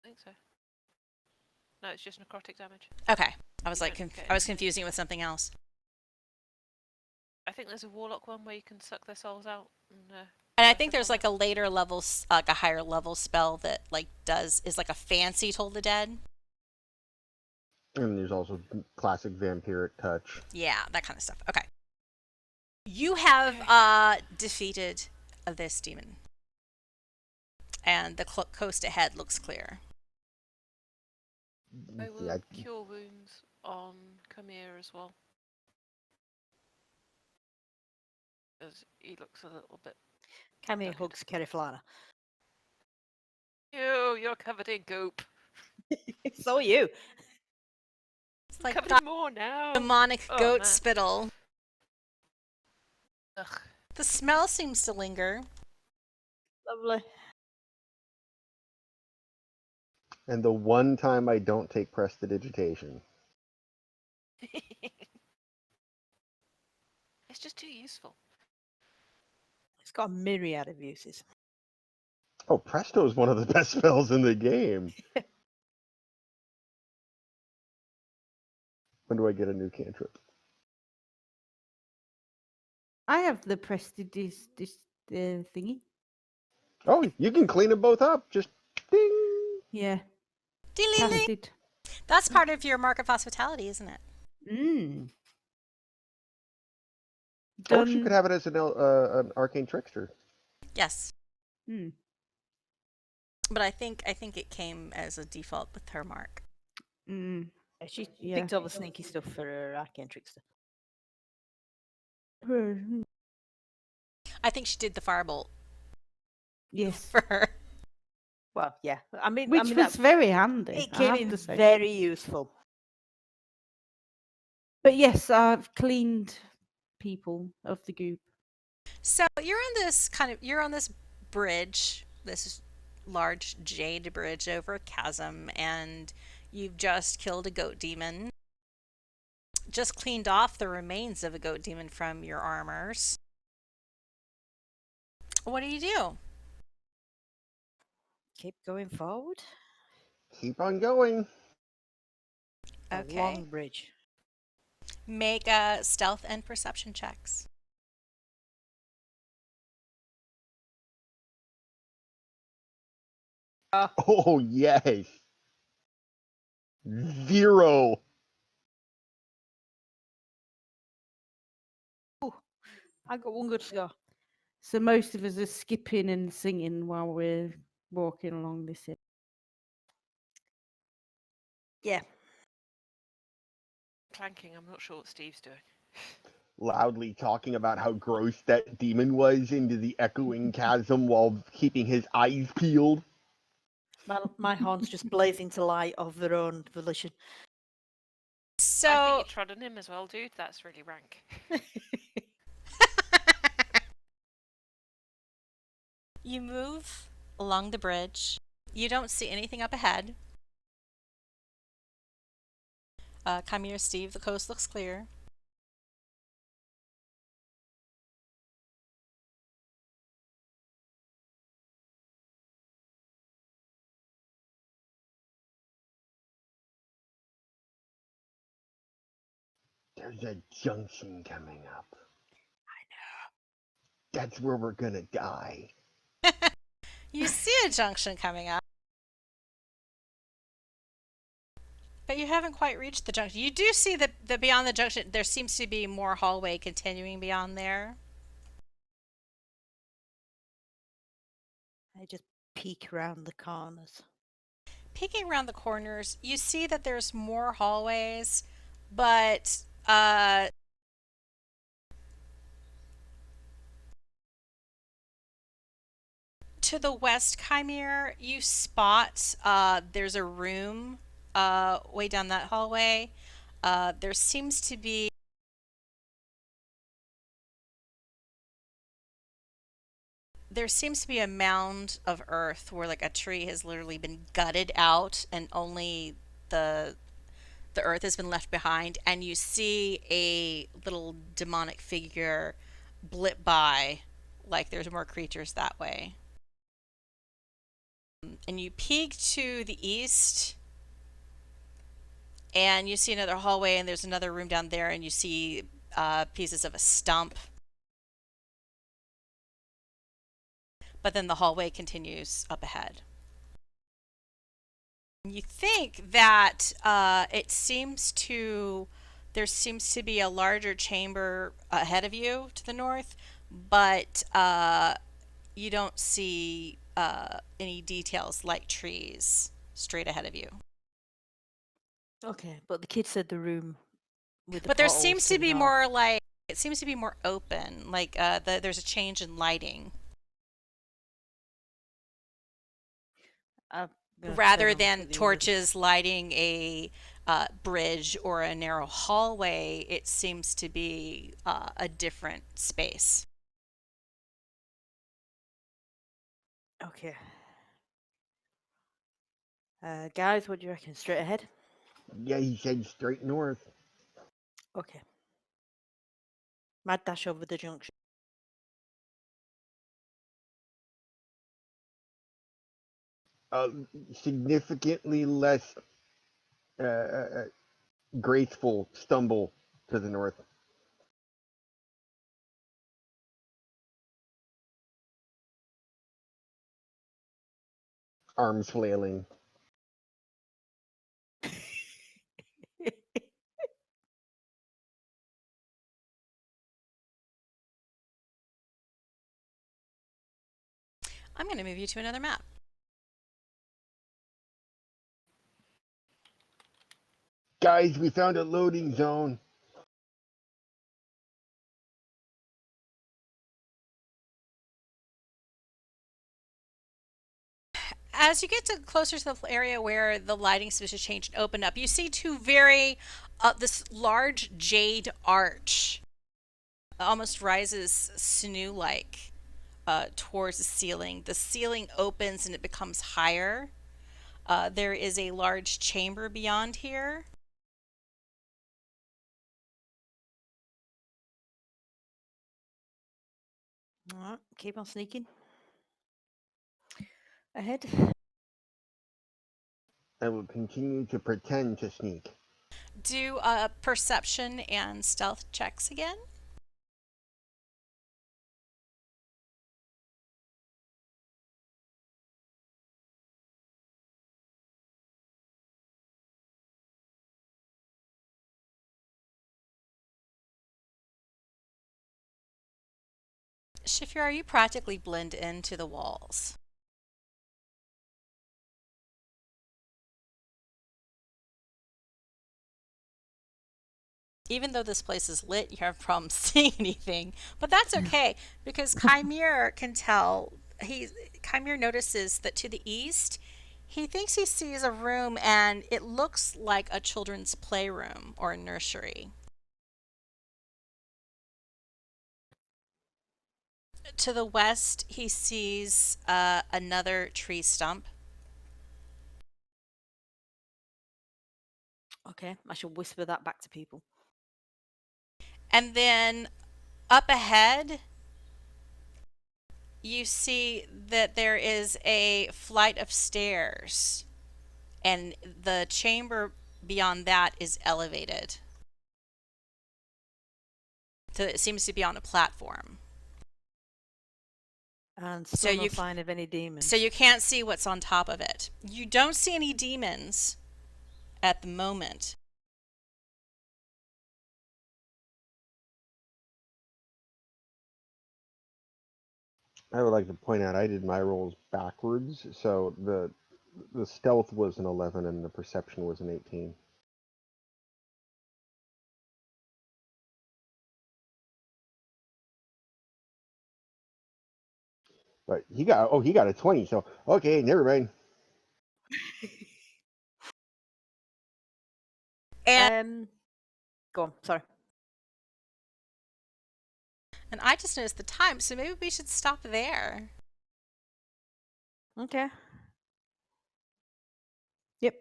think so. No, it's just necrotic damage. Okay, I was You like don't get I was anything. confusing it with something else. I think there's a warlock one where you can suck their souls out. And I think there's like a later level, like a higher level spell that like is like a fancy Toll the Dead. And there's also classic vampiric touch. Yeah, that kind of stuff. Okay. You have defeated this demon, and the coast ahead looks clear. I will Yeah, cure wounds on Kymir as well. Because he looks a little bit... Kymir Tuckered. hugs Kerithlana. Ew, you're covered in goop. So are you. It's I'm like covered that in more now. demonic Oh, goat man. spittle. Ugh. The smell seems to linger. Lovely. and the one time I don't take prestidigitation. It's just too useful. It's got a myriad of uses. Oh, Presto is one of the best spells in the game. When do I get a new cantrip? I have the Prestige thingy. Oh, you can clean them both up. Just ding. Yeah, Ding-ling-ling. casted. That's part of your mark of hospitality, isn't it? Mm. Or she could Done. have it as an arcane trickster. Yes, Mm. but I think it came as a default with her mark. Mm. She Yeah. picked all the sneaky stuff for her arcane trickster. Mm. I think she did the firebolt Yes, for her. Well, yeah. which I mean was that, very handy. it I came have in to say. very useful. But yes, I've cleaned people of the goop. So you're on this bridge, this large jade bridge over a chasm, and you've just killed a goat demon. Just cleaned off the remains of a goat demon from your armors. What do you do? Keep going forward. Keep on going. A Okay. long bridge. Make stealth and perception checks. Oh, yes. 0. I got one good score. So most of us are skipping and singing while we're walking along this hill. Yeah. clanking. I'm not sure what Steve's doing. Loudly talking about how gross that demon was into the echoing chasm while keeping his eyes peeled. My horns just blaze into light of their own volition. I think So you trod on him as well, dude. That's really rank. you move along the bridge. You don't see anything up ahead. Kymir, Stiiv, the coast looks clear. There's a junction coming up. I know. That's where we're gonna die. You see a junction coming up, but you haven't quite reached the junction. You do see that beyond the junction, there seems to be more hallway continuing beyond there. I just peek around the corners. Peeking around the corners, you see that there's more hallways, but to the west, Kymir, you spot there's a room way down that hallway. There seems to be a mound of earth where like a tree has literally been gutted out and only the earth has been left behind, and you see a little demonic figure blip by like there's more creatures that way. And you peek to the east and you see another hallway, and there's another room down there, and you see pieces of a stump. But then the hallway continues up ahead. You think that there seems to be a larger chamber ahead of you to the north, but you don't see any details like trees straight ahead of you. Okay, but the kid said the room with the But there portals seems to to the be north. more like it seems to be more open. Like there's a change in lighting I'm gonna turn rather and look than at the others. torches lighting a bridge or a narrow hallway. It seems to be a different space. Okay. Guys, what do you reckon? Straight ahead? Yeah, he said straight north. Okay. Mad dash over the junction. Uh, Significantly less graceful stumble to the north. Arms flailing. I'm going to move you to another map. Guys, we found a loading zone. As you get to closer to the area where the lighting switch has changed and opened up, you see this large jade arch almost rises sinew-like towards the ceiling. The ceiling opens and it becomes higher. There is a large chamber beyond here. Alright, keep on sneaking. Ahead. I will continue to pretend to sneak. Do perception and stealth checks again. Shaefira, you practically blend into the walls. Even though this place is lit, you have problems seeing anything. But that's okay because Kymir can tell. Kymir notices that to the east, he thinks he sees a room and it looks like a children's playroom or a nursery. To the west, he sees another tree stump. Okay, I shall whisper that back to people. And then up ahead, you see that there is a flight of stairs, and the chamber beyond that is elevated. So it seems to be on a platform. And So still no you sign of any demons. So you can't see what's on top of it. You don't see any demons at the moment. I would like to point out I did my rolls backwards, so the stealth was an 11 and the perception was an 18. But he got a 20, so okay, never mind. And Go on, sorry. I just noticed the time, so maybe we should stop there. Okay. Yep.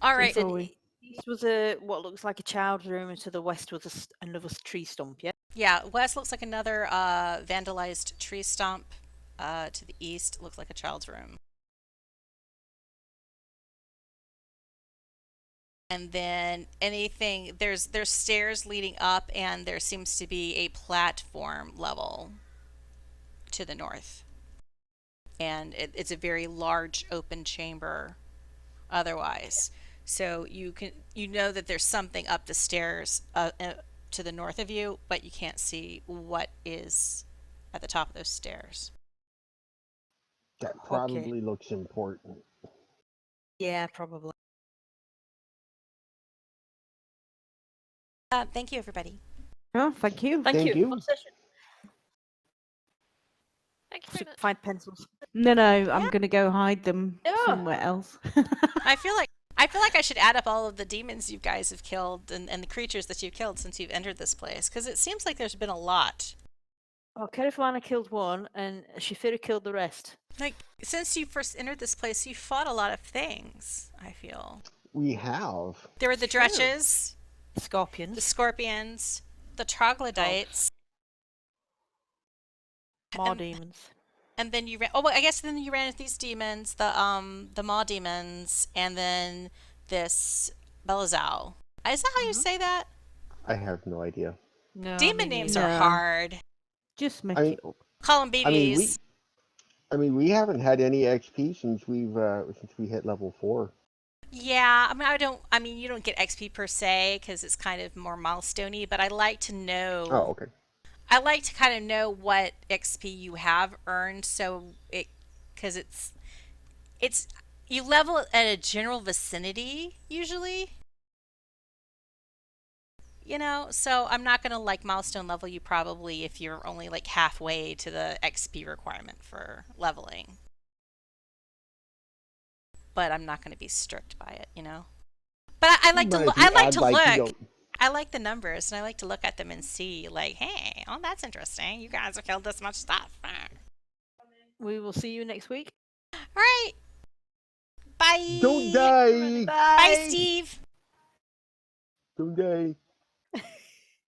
All So you right. said Before we- east was a what looks like a child's room, and to the west was another tree stump. Yeah. Yeah, west looks like another vandalized tree stump. To the east looks like a child's room. And then anything there's stairs leading up, and there seems to be a platform level to the north. And it's a very large open chamber otherwise. So you know that there's something up the stairs to the north of you, but you can't see what is at the top of those stairs. That probably looks important. Yeah, probably. Thank you, everybody. Oh, thank you. Thank you. you. Fun session. Thank you very much. Find pencils. No, I'm going to go hide them Yeah. somewhere else. I feel like I should add up all of the demons you guys have killed and the creatures that you've killed since you've entered this place, because it seems like there's been a lot. Oh, Kerithlana killed one, and Shaefira killed the rest. Like, since you first entered this place, you fought a lot of things, I feel. We have. There were the True. Dretches, the Scorpions, Scorpions, the Troglodytes, more and- demons. and then you ran. Oh, well, I guess then you ran into these demons, the Maw demons, and then this Belazau. Is that how you say that? I have no idea. No, Demon me names neither. are No. hard. Just make I mean- it up. Call them BBs. we haven't had any XP since we hit level 4. Yeah, I mean, you don't get XP per se because it's kind of more milestoney, but I like to know. Oh, okay. I like to kind of know what XP you have earned, because it's you level at a general vicinity usually. So I'm not gonna like milestone level you probably if you're only like halfway to the XP requirement for leveling. But I'm not gonna be strict by it, But I like to But look. if you I like add, to like, you look. don't- I like the numbers, and I like to look at them and see, like, hey, oh, that's interesting. You guys have killed this much stuff. We will see you next week. All right. Bye. Don't die! Bye, Steve. Don't die!